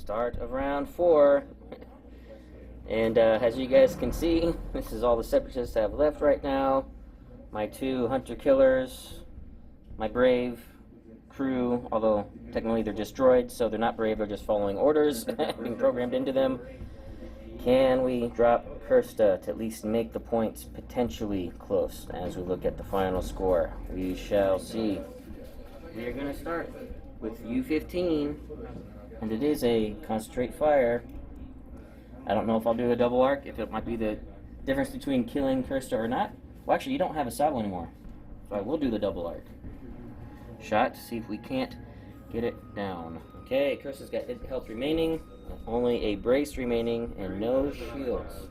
Start of round 4. And as you guys can see, this is all the Separatists I have left right now. My 2 hunter killers, my brave crew, although technically they're just droids, so they're not brave, they're just following orders being programmed into them. Can we drop Kyrsta to at least make the points potentially close as we look at the final score? We shall see. We are going to start with U-15, and it is a concentrate fire. I don't know if I'll do a double arc, if it might be the difference between killing Kyrsta or not. Well, actually, you don't have a salvo anymore, so I will do the double arc. Shot to see if we can't get it down. Okay, Kyrsta's got health remaining, only a brace remaining, and no shields.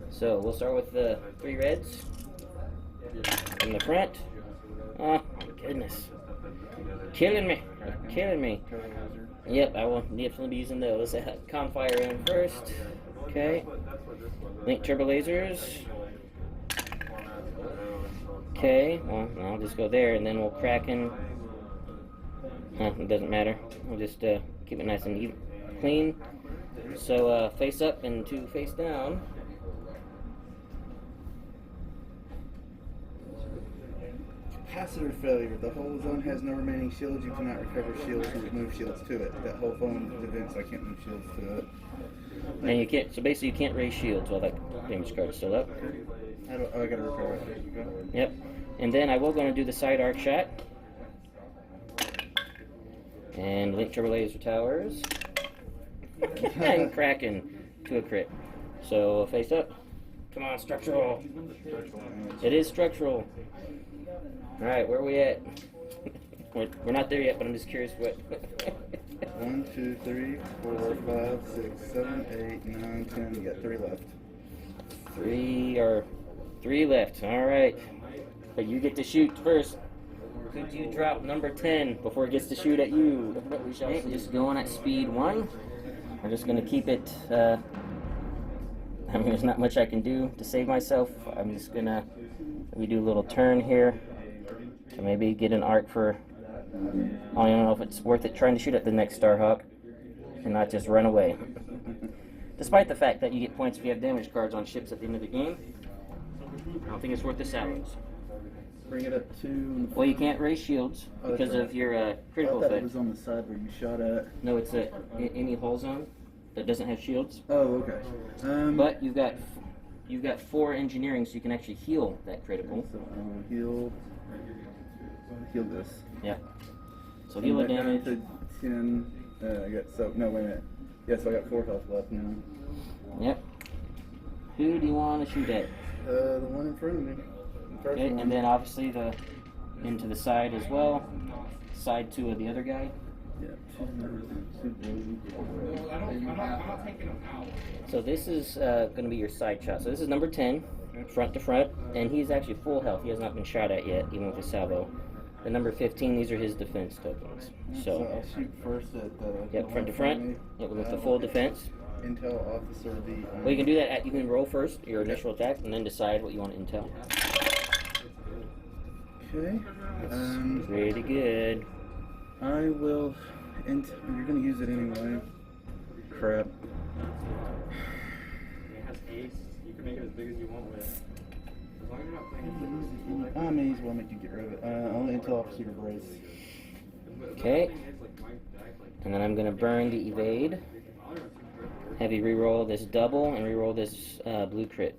So we'll start with the 3 reds in the front. Oh my goodness. Killing me. Killing me. Yep, I will definitely be using those. Confire in first. Okay. Link turbo lasers. Okay, well, I'll just go there, and then we'll Kraken. It doesn't matter. We'll just keep it nice and even, clean. So, face up and 2 face down. Capacitor failure. The whole zone has no remaining shields. You cannot recover shields or move shields to it. That whole phone is events. I can't move shields to it. And you can't, so basically you can't raise shields while that damage card is still up. I gotta recover it. Yep. And then I will going to do the side arc shot. And link turbo laser towers. And Kraken to a crit. So face up. Come on, structural. It is structural. Alright, where are we at? We're not there yet, but I'm just curious what. 1, 2, 3, 4, 5, 6, 7, 8, 9, 10. You got 3 left. 3 left. Alright. But you get to shoot first. Could you drop number 10 before it gets to shoot at you? We shall see. Just going at speed 1. We're just going to keep it. I mean, there's not much I can do to save myself. I'm just going to maybe do a little turn here to maybe get an arc for. I don't even know if it's worth it trying to shoot at the next Starhawk and not just run away. Despite the fact that you get points if you have damage cards on ships at the end of the game, I don't think it's worth the salvos. Bring it up to. Well, you can't raise shields because of your critical I thought effect. it was on the side where you shot at. No, it's any hull zone that doesn't have shields. Oh, okay. But you've got 4 engineering, so you can actually heal that critical. So heal this. Yeah. So heal the damage. To 10. I got no wait a minute. Yeah, so I got 4 health left now. Yep. Who do you want to shoot at? The one in front of me. Okay, and then obviously into the side as well. Side 2 of the other guy. Yeah. So this is going to be your side shot. So this is number 10, front to front, and he's actually full health. He has not been shot at yet, even with his salvo. The number 15, these are his defense tokens. So I'll shoot first at the. Yep, front to front. Yep, with the full defense. Intel officer the. Well, you can do that. You can roll first your initial attack, and then decide what you want to intel. Okay. Pretty good. I will. You're gonna use it anyway. Crap. It has ace. You can make it as big as you want with it. As long as you're not playing it. I may as well make you get rid of it. Only Intel officer brace. Okay. And then I'm going to burn the evade. Heavy reroll this double and reroll this blue crit.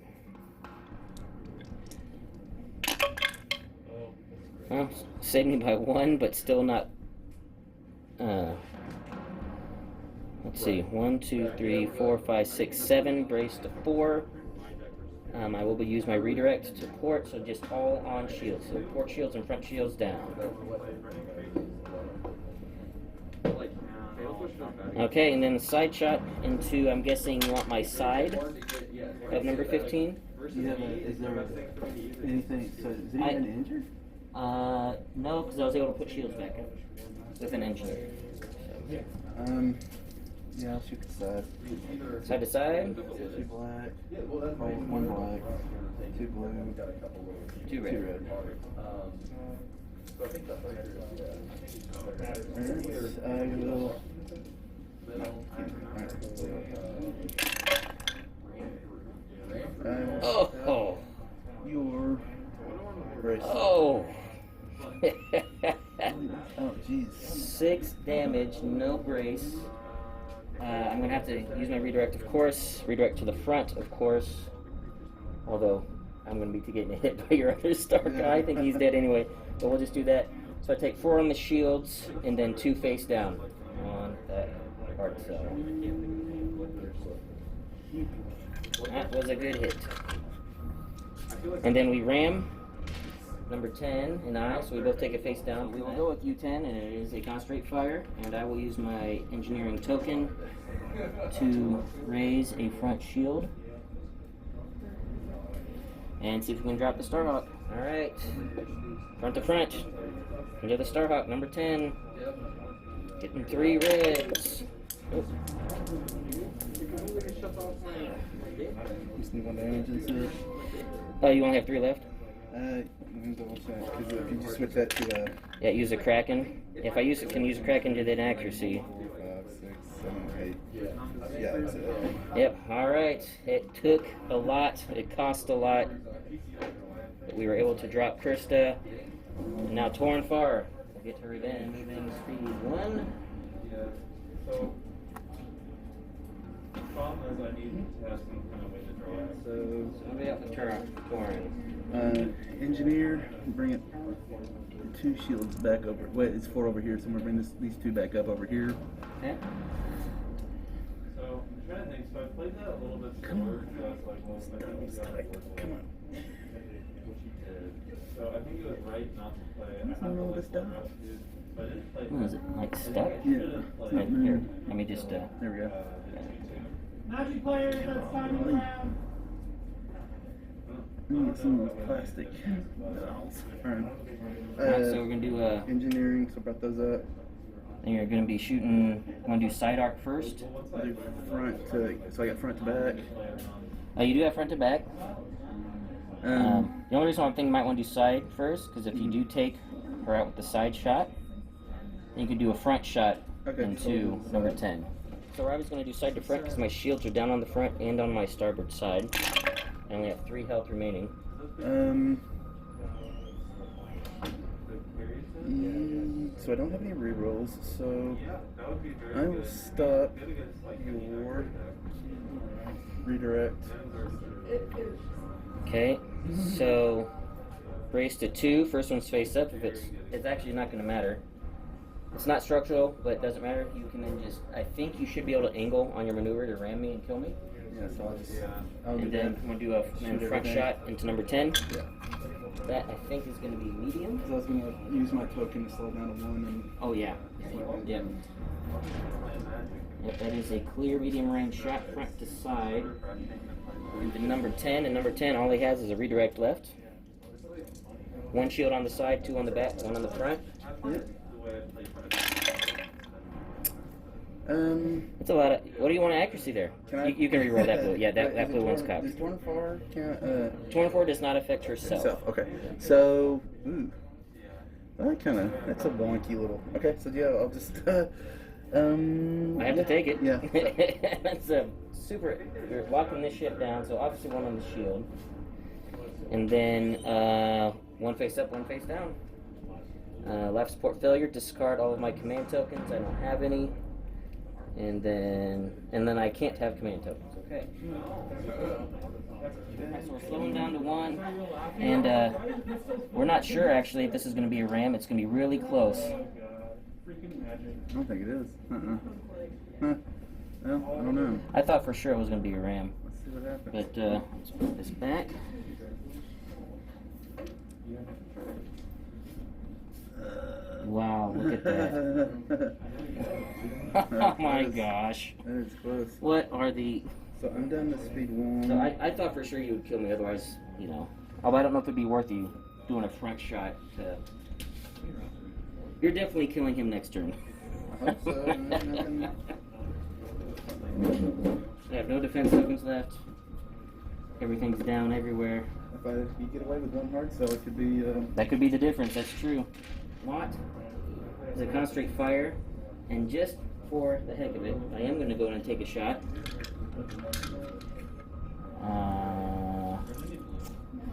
Well, saved me by 1, but still not. Let's see. 1, 2, 3, 4, 5, 6, 7. Brace to 4. I will use my redirect to port, so just all on shields. So port shields and front shields down. Okay, and then the side shot into, I'm guessing you want my side of number 15? Is there anything, so is anyone injured? No, because I was able to put shields back in with an engineer. Yeah, I'll shoot the side. Side to side? 2 black, 1 black, 2 blue, 2 red. 2 red. I will keep jeez. 6 damage, no brace. I'm going to have to use my redirect, of course. Redirect to the front, of course. Although, I'm going to be getting hit by your other star guy. I think he's dead anyway. But we'll just do that. So I take 4 on the shields, and then 2 face down on that Hardcell. That was a good hit. And then we ram number 10 and I, so we both take a face down. We will go with U10, and it is a concentrate fire, and I will use my engineering token to raise a front shield and see if we can drop the Starhawk. Alright, front to front, into the Starhawk, number 10, getting 3 reds. Oh. Just need 1 damage instead. Oh, you only have 3 left? Let me double check, because if you just switch that to Yeah, use a Kraken. If I can use a Kraken to then accuracy. 5, 6, 7, 8. Yeah, that's it. Yep, alright. It took a lot, it cost a lot. But we were able to drop Kyrsta. And now Torn Far. We'll get to revenge. Moving speed 1. So, the problem is I need to have some kind of way to draw it. So, Somebody else Torn. engineer, bring it 2 shields back over. Wait, it's 4 over here, so I'm gonna bring these 2 back up over here. Okay. So, I'm trying to think. So, I played that a little bit slower. So I was like, well, I think we got it. Come on. So, I think it was right not to play. I What's had to wrong with like this stuff? but I didn't play. What is it, like stuck? Yeah. Right here. Let me just, There we go. Magic players, that's time to round. Let me get some of those plastic dolls. Alright. Alright, so we're gonna do Engineering, so brought those up. and you're gonna be shooting, wanna do side arc first? I'll do front to, so I got front to back. You do have front to back. The only reason I think you might want to do side first, because if you do take her out with the side shot, then you can do a front shot into number 10. So Robby's going to do side to front because my shields are down on the front and on my starboard side. I only have 3 health remaining. So I don't have any rerolls, so I will stop your redirect. Okay, so brace to 2. First one's face up. If it's actually not going to matter. It's not structural, but it doesn't matter. You can then just, I think you should be able to angle on your maneuver to ram me and kill me. Yeah, so I'll And do then that. I'm going to do a front everything. shot into number 10. Yeah. That I think is going to be medium. Because I was going to use my token to slow down to 1 and... Oh yeah. Yep. Yep, that is a clear medium range shot front to side. Into number 10, and number 10 all he has is a redirect left. 1 shield on the side, 2 on the back, 1 on the front. Yep. It's a lot of. What do you want accuracy there? You can reroll that blue. Yeah, that blue one's cocked. Does Torn Far count? 24 does not affect herself. Okay. So, that's a wonky little. Okay, so yeah, I'll just. I have to take it. Yeah. That's a super. You're locking this ship down, so obviously 1 on the shield, and then 1 face up, 1 face down. Left support failure. Discard all of my command tokens. I don't have any. And then I can't have command tokens. Okay. Alright, so we're slowing down to 1, and we're not sure actually if this is going to be a ram. It's going to be really close. I don't think it is. Well, I don't know. I thought for sure it was going to be a ram, Let's see what happens. but let's put this back. Wow, look at that. Oh my gosh. That is close. What are the... So I'm down to speed 1. So I thought for sure you would kill me, otherwise, you know. Although I don't know if it'd be worth you doing a front shot to... You're definitely killing him next turn. I hope so. Nothing. I have no defense tokens left. Everything's down everywhere. If you get away with 1 Hardcell, it could be... That could be the difference, that's true. Watt is a concentrate fire, and just for the heck of it, I am going to go in and take a shot.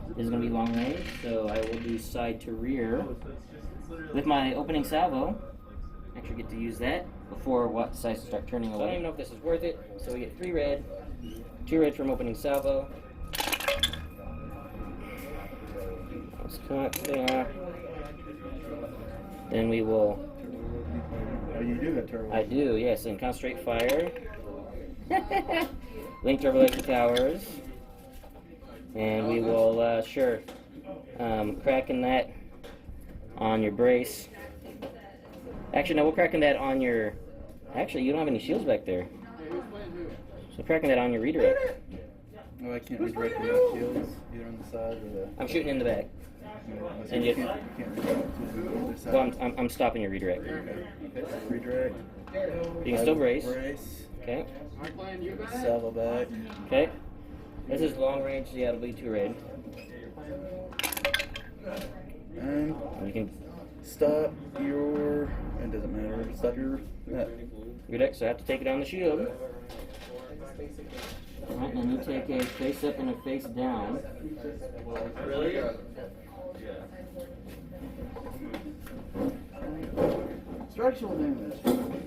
This is going to be long range, so I will do side to rear with my opening salvo. actually get to use that before Watt decides to start turning away. So I don't even know if this is worth it. So we get 3 red, 2 red from opening salvo. Let's cut there. Then we will. Oh, you do have turbo. I do, yes, and concentrate fire. Link turbo electric towers. And we will, Kraken that on your brace. Actually, no, we'll Kraken that on your. Actually, you don't have any shields back there. So Kraken that on your redirect. Oh, I can't redirect the shields either on the side or the. I'm shooting in the back. So And you you- can't redirect to the other side. Well, I'm stopping your redirect. Okay. Redirect. You can still brace. Brace. Okay. Salvo back. Okay. This is long range, so yeah, it'll be 2 red. And You can stop your. It doesn't matter. Stop your. redirect, so I have to take it on the shield. Alright, and then you take a face up and a face down. Really? Structural damage.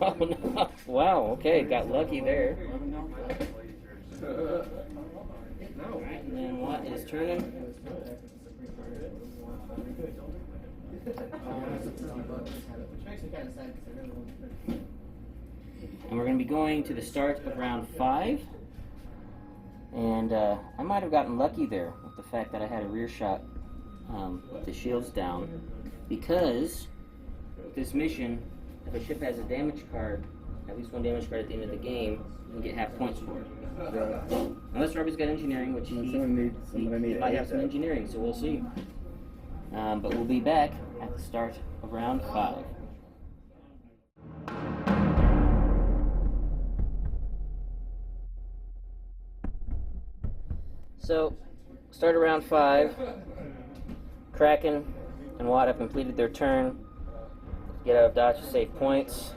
Oh no! Wow. Okay, got lucky there. Alright, and then Watt is turning. And we're going to be going to the start of round 5. And I might have gotten lucky there with the fact that I had a rear shot with the shields down. Because with this mission, if a ship has a damage card, at least 1 damage card at the end of the game, you can get half points for it. Right. Unless Robby's got engineering, which he might have some engineering, so we'll see. But we'll be back at the start of round 5. So, start of round 5. Kraken and Watt have completed their turn. Get out of dodge to save points.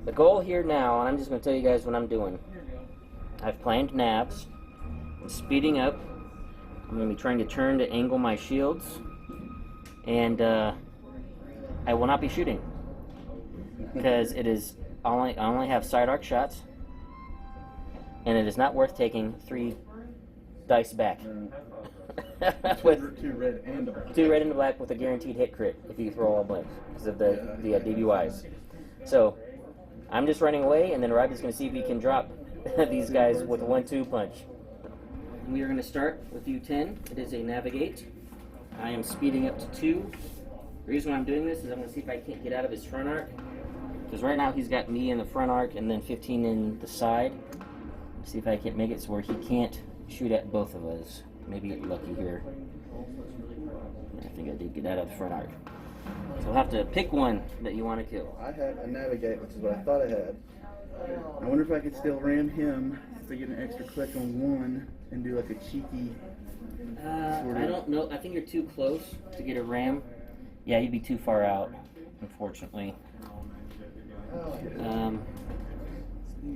The goal here now, and I'm just going to tell you guys what I'm doing. I've planned nabs. I'm speeding up. I'm going to be trying to turn to angle my shields. And I will not be shooting. Because it is I only have side arc shots. And it is not worth taking 3 dice back. With 2 red and a black. 2 red and a black with a guaranteed hit crit if you throw all blanks because of the DBYs. So I'm just running away, and then Robby's going to see if he can drop these guys with a 1-2 punch. We are going to start with U10. It is a navigate. I am speeding up to 2. The reason why I'm doing this is I'm going to see if I can't get out of his front arc. Because right now he's got me in the front arc and then 15 in the side. See if I can make it so where he can't shoot at both of us. Maybe get lucky here. I think I did get out of the front arc. So we'll have to pick one that you want to kill. I have a navigate, which is what I thought I had. I wonder if I could still ram him to get an extra click on 1 and do like a cheeky sort of. I don't know. I think you're too close to get a ram. Yeah, you'd be too far out, unfortunately.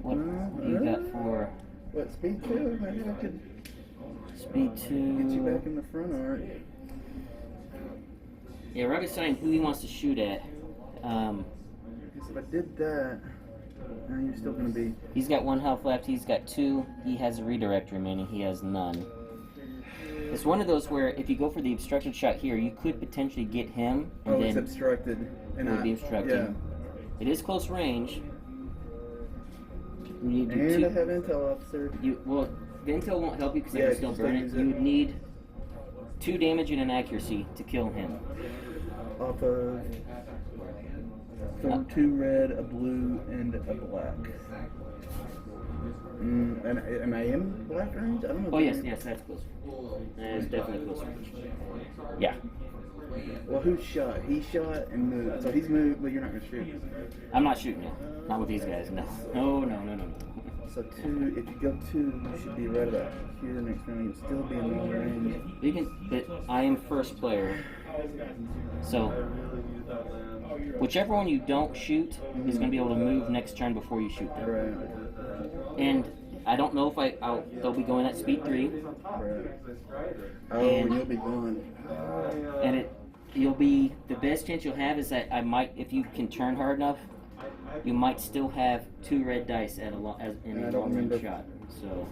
What you got for What, speed 2? Maybe I could speed 2? get you back in the front arc. Yeah, Robby's saying who he wants to shoot at. Because if I did that, now you're still going to be. He's got 1 health left. He's got 2. He has a redirect remaining. He has none. It's one of those where if you go for the obstructed shot here, you could potentially get him. And It's then obstructed. And it would be obstructed. Yeah. It is close range. You need to do And 2. I have intel officer. Well, the intel won't help you because Yeah, you can still just burn don't it. use You it. would need 2 damage and an accuracy to kill him. Off of. So 2 red, a blue, and a black. And am I in black range? I don't know. Oh yes, that's close. That is definitely close range. Yeah. Well, who shot? He shot and moved. So he's moved, but you're not going to shoot. I'm not shooting it. Not with these guys. No. No. So 2, if you go 2, you should be right about here next round. You'll still be in long range. You can, but I am first player. So whichever one you don't shoot is going to be able to move next turn before you shoot them. Right. And I don't know if they'll be going at speed 3. Right. Oh, And- and you'll be gone. And you'll be, the best chance you'll have is that I might, if you can turn hard enough, you might still have 2 red dice at a in I a don't long range remember. shot. So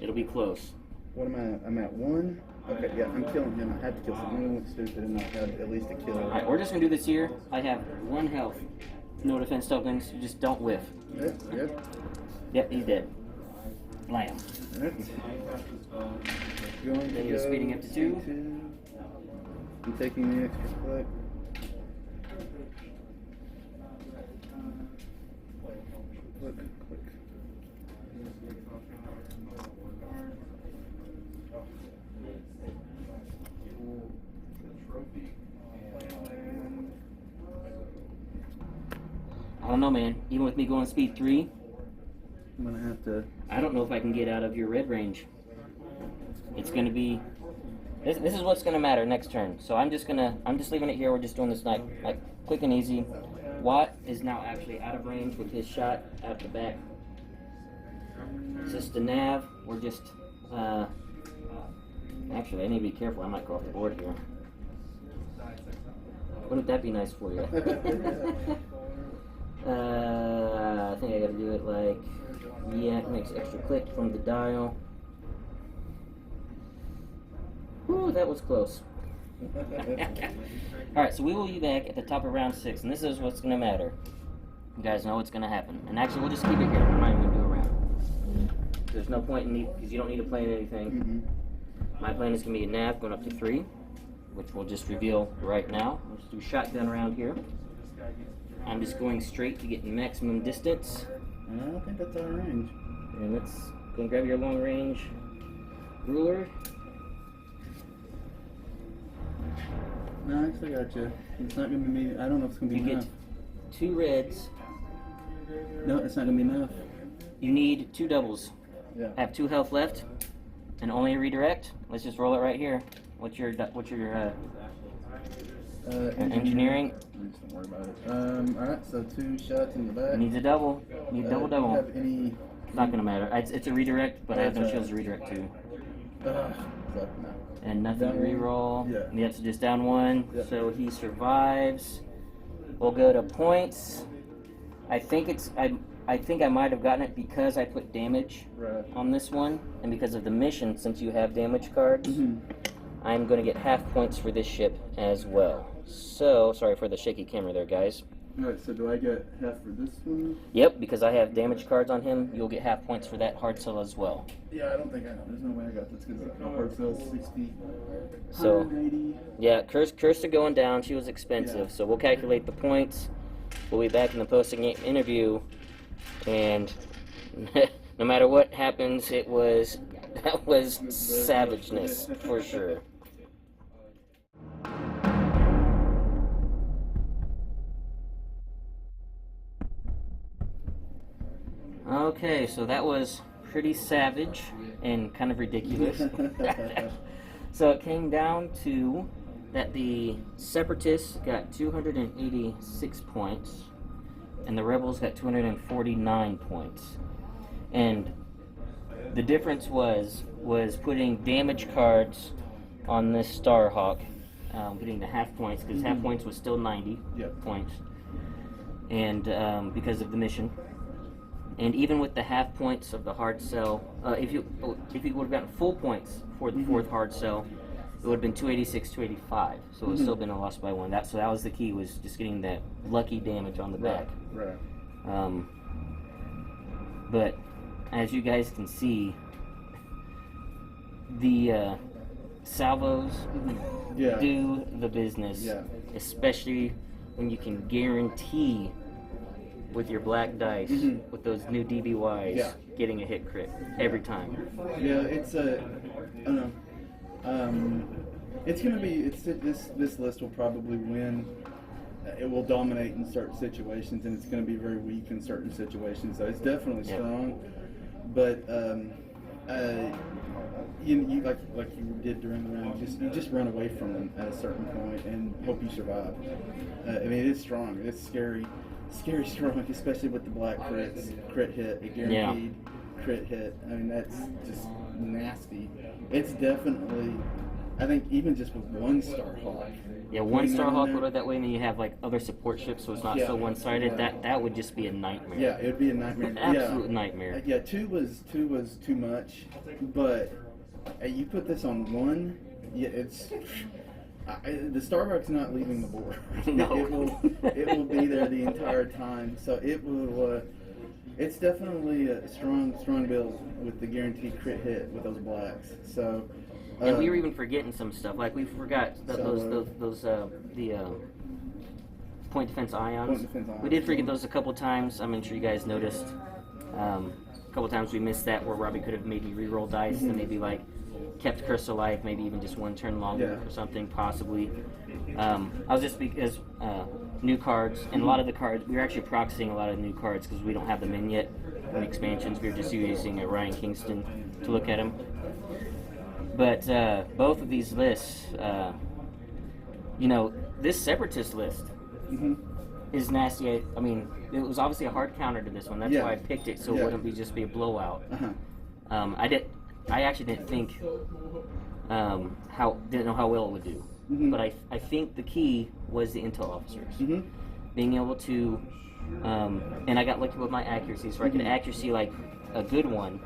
it'll be close. What am I at? I'm at 1. Okay, yeah, I'm killing him. I had to kill something. I went stupid and not have at least a kill. Alright, we're just gonna do this here. I have 1 health. No defense tokens. You just don't whiff. Yep. Yep, he's dead. Blam. Alright. Going to Then you're go speeding up to 2. I'm taking the extra click. Click. I don't know, man. Even with me going speed 3, I'm gonna have to. I don't know if I can get out of your red range. It's gonna be. This is what's gonna matter next turn. So I'm just leaving it here. We're just doing this like quick and easy. Watt is now actually out of range with his shot out the back. It's just the nav. We're just actually I need to be careful. I might go off the board here. Wouldn't that be nice for you? I think I gotta do it like, yeah, it makes extra click from the dial. Whew, that was close. Alright, so we will be back at the top of round 6, and this is what's gonna matter. You guys know what's gonna happen. And actually, we'll just keep it here. I'm not even gonna do a round. There's no point in me, because you don't need to plan anything. My plan is gonna be a nav going up to 3, which we'll just reveal right now. We'll just do shotgun around here. I'm just going straight to get maximum distance. I don't think that's our range. And let's go and grab your long range ruler. No, I actually got you. It's not gonna be me. I don't know if it's gonna be You enough. get 2 reds. No, it's not gonna be enough. You need 2 doubles. Yeah. I have 2 health left, and only a redirect. Let's just roll it right here. What's your engineering? Just don't worry about it. All right. So 2 shots in the back. Needs a double. Need double. Do you have any? It's not gonna matter. It's a redirect, but I have no That's shields to redirect too. No. And nothing to Down 1. reroll. Yeah. Yep, so just down 1. Yep. So he survives. We'll go to points. I think I might have gotten it because I put damage Right. on this one, and because of the mission, since you have damage cards, I'm going to get half points for this ship as well. So, sorry for the shaky camera there, guys. Alright, so do I get half for this one? Yep, because I have damage cards on him, you'll get half points for that hard cell as well. Yeah, I don't think I know. There's no way I got this because the hard sell 60. So, 180. yeah, Kyrsta going down, she was expensive, so we'll calculate the points. We'll be back in the post-game interview, and no matter what happens, that was savageness, for sure. Okay, so that was pretty savage and kind of ridiculous. So it came down to that the Separatists got 286 points and the Rebels got 249 points. And the difference was putting damage cards on this Starhawk, putting the half points, because half points was still 90 points, and because of the mission. And even with the half points of the hard cell, if you would have gotten full points for the 4th hard cell, it would have been 286, 285. So it would still been a loss by 1. So that was the key, was just getting that lucky damage on the back. Right. But as you guys can see, the salvos do the business, especially when you can guarantee with your black dice, with those new DBYs, getting a hit crit every time. Yeah, it's I don't know. It's gonna be. This list will probably win. It will dominate in certain situations, and it's going to be very weak in certain situations. So it's definitely strong, but you like you did during the round. You just run away from them at a certain point and hope you survive. I mean, it's strong. It's scary strong, especially with the black crits, crit hit, a guaranteed crit hit. I mean, that's just nasty. It's definitely, I think, even just with one Starhawk, Yeah, one putting that on Starhawk there. loaded that way, and then you have like other support ships, so it's not Yeah. so one-sided. Yeah. That would just be a nightmare. Yeah, it'd be a nightmare. Absolute nightmare. Yeah, two was too much, but you put this on one, yeah, it's the Starhawk's not leaving the board. No. it will be there the entire time. So it will. It's definitely a strong build with the guaranteed crit hit with those blacks. So. And we were even forgetting some stuff. Like we forgot the point defense ions. Point defense ions. We did forget those a couple times. I'm sure you guys noticed. A couple times we missed that where Robby could have maybe re-roll dice and maybe like kept Kyrsta alive, maybe even just one turn longer or something, possibly. I was just because new cards and a lot of the cards we were actually proxying a lot of new cards because we don't have them in yet in expansions. We were just using Ryan Kingston to look at them. But both of these lists, this Separatist list is nasty. I mean, it was obviously a hard counter to this one. That's why I picked it, so it wouldn't just be a blowout. I actually didn't think didn't know how well it would do. But I think the key was the intel officers being able to, and I got lucky with my accuracy, so I could accuracy like a good one,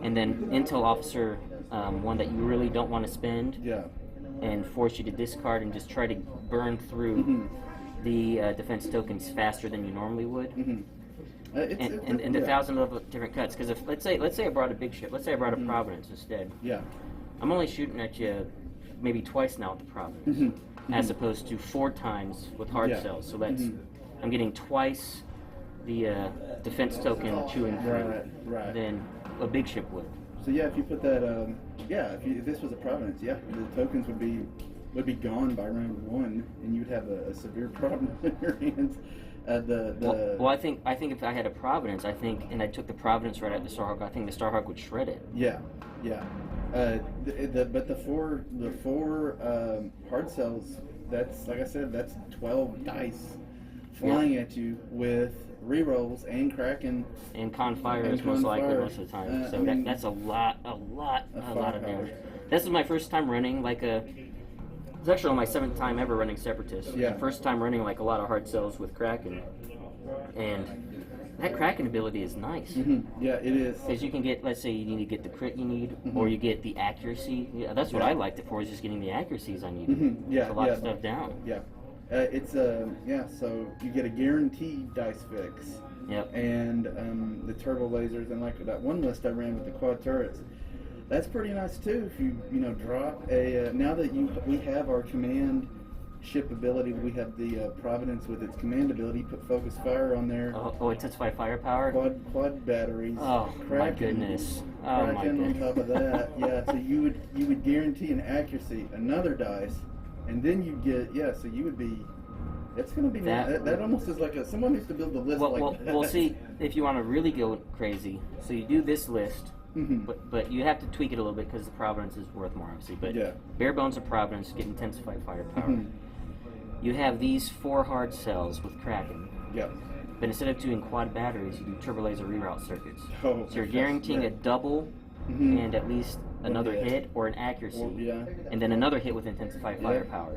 and then intel officer. One that you really don't want to spend, and force you to discard and just try to burn through the defense tokens faster than you normally would, and 1,000 of different cuts. Because if let's say I brought a big ship, let's say I brought a Providence instead. I'm only shooting at you maybe twice now with the Providence, as opposed to 4 times with Hardcells. So that's I'm getting twice the defense token chewing through than a big ship would. So yeah, if you put that, if this was a Providence, the tokens would be gone by round 1, and you'd have a severe problem in your hands. Well, I think if I had a Providence, and I took the Providence right at the Starhawk, I think the Starhawk would shred it. But the four Hardcells, that's like I said, that's 12 dice flying at you with rerolls and Kraken and Confire is most likely most of the time. So that's a lot of damage. This is my first time running it's actually my 7th time ever running Separatist. First time running like a lot of Hardcells with Kraken, and that Kraken ability is nice. Yeah, it is. Because you can get, let's say you need to get the crit you need, or you get the accuracy. Yeah, that's what I liked it for, is just getting the accuracies I needed. A lot of stuff down. So you get a guaranteed dice fix. And the turbo lasers, and like that one list I ran with the quad turrets, that's pretty nice too. If you drop a now that we have our command ship ability, we have the Providence with its command ability. Put focus fire on there. Intensify firepower. Quad batteries. Oh Kraken, my goodness. Oh my goodness. On top of that, so you would guarantee an accuracy, another dice. And then you get, so you would be, it's going to be, that almost is like someone needs to build a list like that. Well, see, if you want to really go crazy, so you do this list, but you have to tweak it a little bit because the Providence is worth more, obviously. But bare bones of Providence, get intensified firepower. You have these 4 Hardcells with Kraken. But instead of doing quad batteries, you do turbo laser reroute circuits. So you're guaranteeing a double and at least another hit or an accuracy, and then another hit with intensified firepower.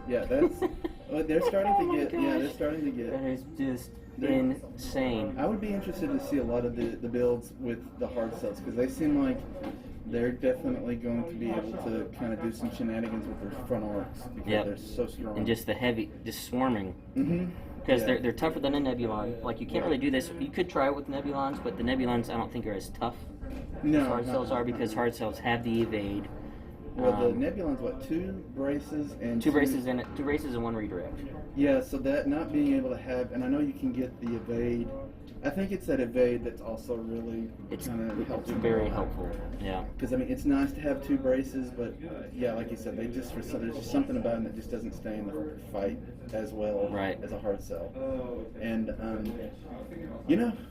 That's they're starting to get. They're starting to get. That is just insane. I would be interested to see a lot of the builds with the Hardcells, because they seem like they're definitely going to be able to kind of do some shenanigans with their front arcs because they're so strong. And just the heavy, just swarming. Because they're tougher than a Nebulon. Like, you can't really do this. You could try it with Nebulons, but the Nebulons I don't think are as tough as Hardcells are, because Hardcells have the evade. Well, the Nebulon's what, 2 braces and two braces and 1 redirect. Yeah, so that not being able to have, and I know you can get the evade. I think it's that evade that's also really kind of helpful. It's very helpful. Yeah. Because I mean, it's nice to have 2 braces, but like you said, there's just something about them that just doesn't stay in the fight as well as a Hardcell. And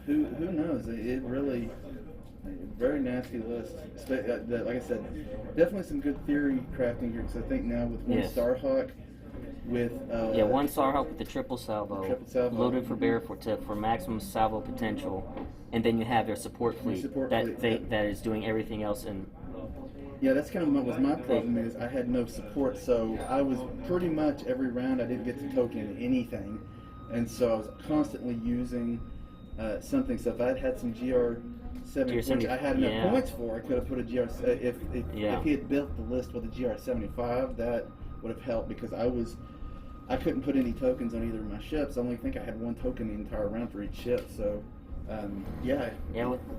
who knows? It really. Very nasty list. Like I said, definitely some good theory crafting here. Because I think now with one Starhawk, with one Starhawk with the triple salvo, loaded for bear for maximum salvo potential, and then you have their support fleet that is doing everything else. And Yeah, that's kind of what was my problem is I had no support, so I was pretty much every round I didn't get to token anything, and so I was constantly using something. So if I had some GR7, which I had enough points for, I could have put a GR. If he had built the list with a GR75, that would have helped because I couldn't put any tokens on either of my ships. I only think I had one token the entire round for each ship. So. Yeah,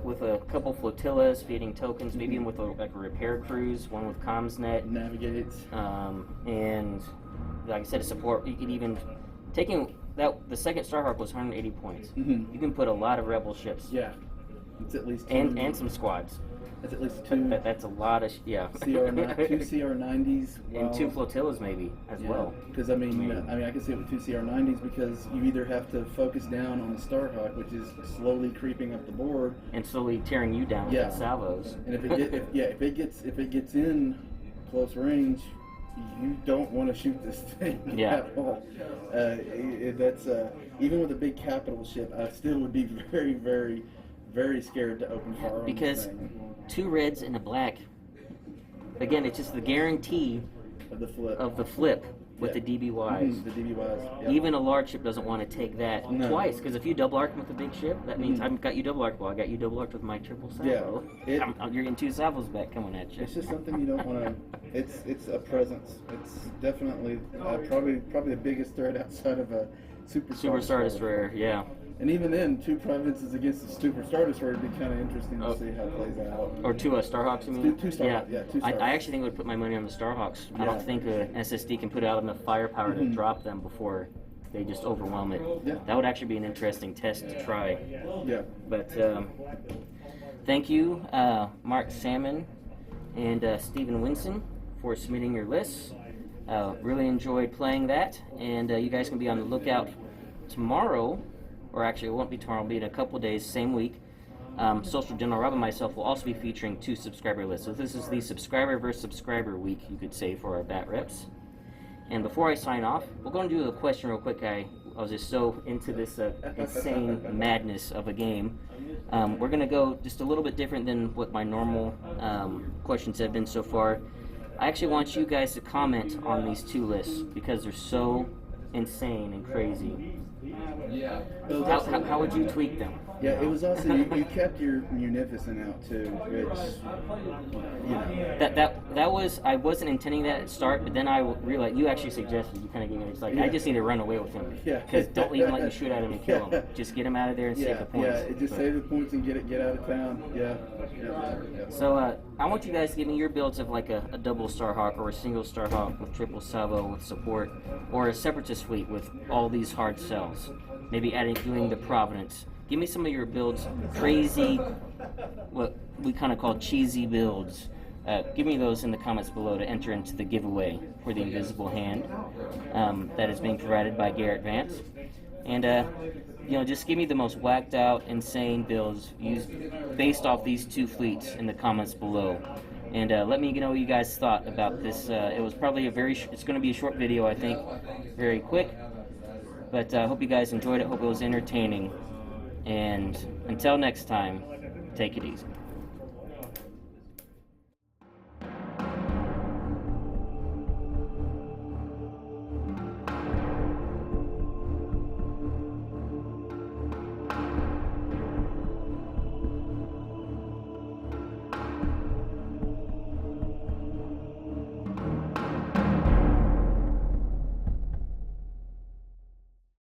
with a couple flotillas feeding tokens, maybe even with like a repair cruise, one with CommsNet, navigate, and like I said, a support. You could even taking that the second Starhawk was 180 points. Mm-hmm. You can put a lot of rebel ships. Yeah, it's at least and some squads. That's at least two. That's a lot of two CR90s and 2 flotillas maybe as well. Because I mean, I can see it with 2 CR90s because you either have to focus down on the Starhawk, which is slowly creeping up the board, and slowly tearing you down with salvos. And if it gets in close range, you don't want to shoot this thing at all. That's even with a big capital ship, I still would be very, very, very scared to open fire on because this thing. 2 reds and a black. Again, it's just the guarantee of the flip with the DBYs. The DBYs. Yep. Even a large ship doesn't want to take that twice, because if you double arc with a big ship, that means I've got you double arc. Well, I got you double arced with my triple salvo. Yeah, you're getting 2 salvos back coming at you. It's just something you don't want to. It's a presence. It's definitely probably the biggest threat outside of a Super Star Destroyer. Yeah. And even then, 2 provinces against the Super Star Destroyer would be kind of interesting to see how it plays out. Or 2 Starhawks, you mean? 2 Starhawks, yeah. 2 Starhawks. I actually think I would put my money on the Starhawks. I don't think a SSD can put out enough firepower to drop them before they just overwhelm it. Yeah. That would actually be an interesting test to try. Yeah. But thank you, Mark Salmon and Stephen Winson, for submitting your lists. Really enjoyed playing that, and you guys can be on the lookout tomorrow. Or actually, it won't be tomorrow, it'll be in a couple days, same week. Social General Rob and myself will also be featuring 2 subscriber lists. So this is the subscriber versus subscriber week, you could say, for our Batreps. And before I sign off, we're going to do a question real quick. I was just so into this insane madness of a game. We're going to go just a little bit different than what my normal questions have been so far. I actually want you guys to comment on these 2 lists because they're so insane and crazy. Yeah. How would you tweak them? Yeah, it was also you kept your Munificent out too, which that was I wasn't intending that at start, but then I realized you actually suggested you kind of gave me it's like I just need to run away with him. Yeah. Because don't even let you shoot at him and kill him. Just get him out of there and save the points. Yeah, just save the points and get out of town. Yeah. So I want you guys to give me your builds of like a double Starhawk or a single Starhawk with triple salvo with support, or a Separatist fleet with all these Hardcells. Maybe doing the Providence. Give me some of your builds, crazy, what we kind of call cheesy builds. Give me those in the comments below to enter into the giveaway for the Invisible Hand that is being provided by Garrett Vance. And just give me the most whacked out, insane builds based off these 2 fleets in the comments below. And let me know what you guys thought about this. It was probably it's going to be a short video, I think, very quick. But I hope you guys enjoyed it. Hope it was entertaining. And until next time, take it easy.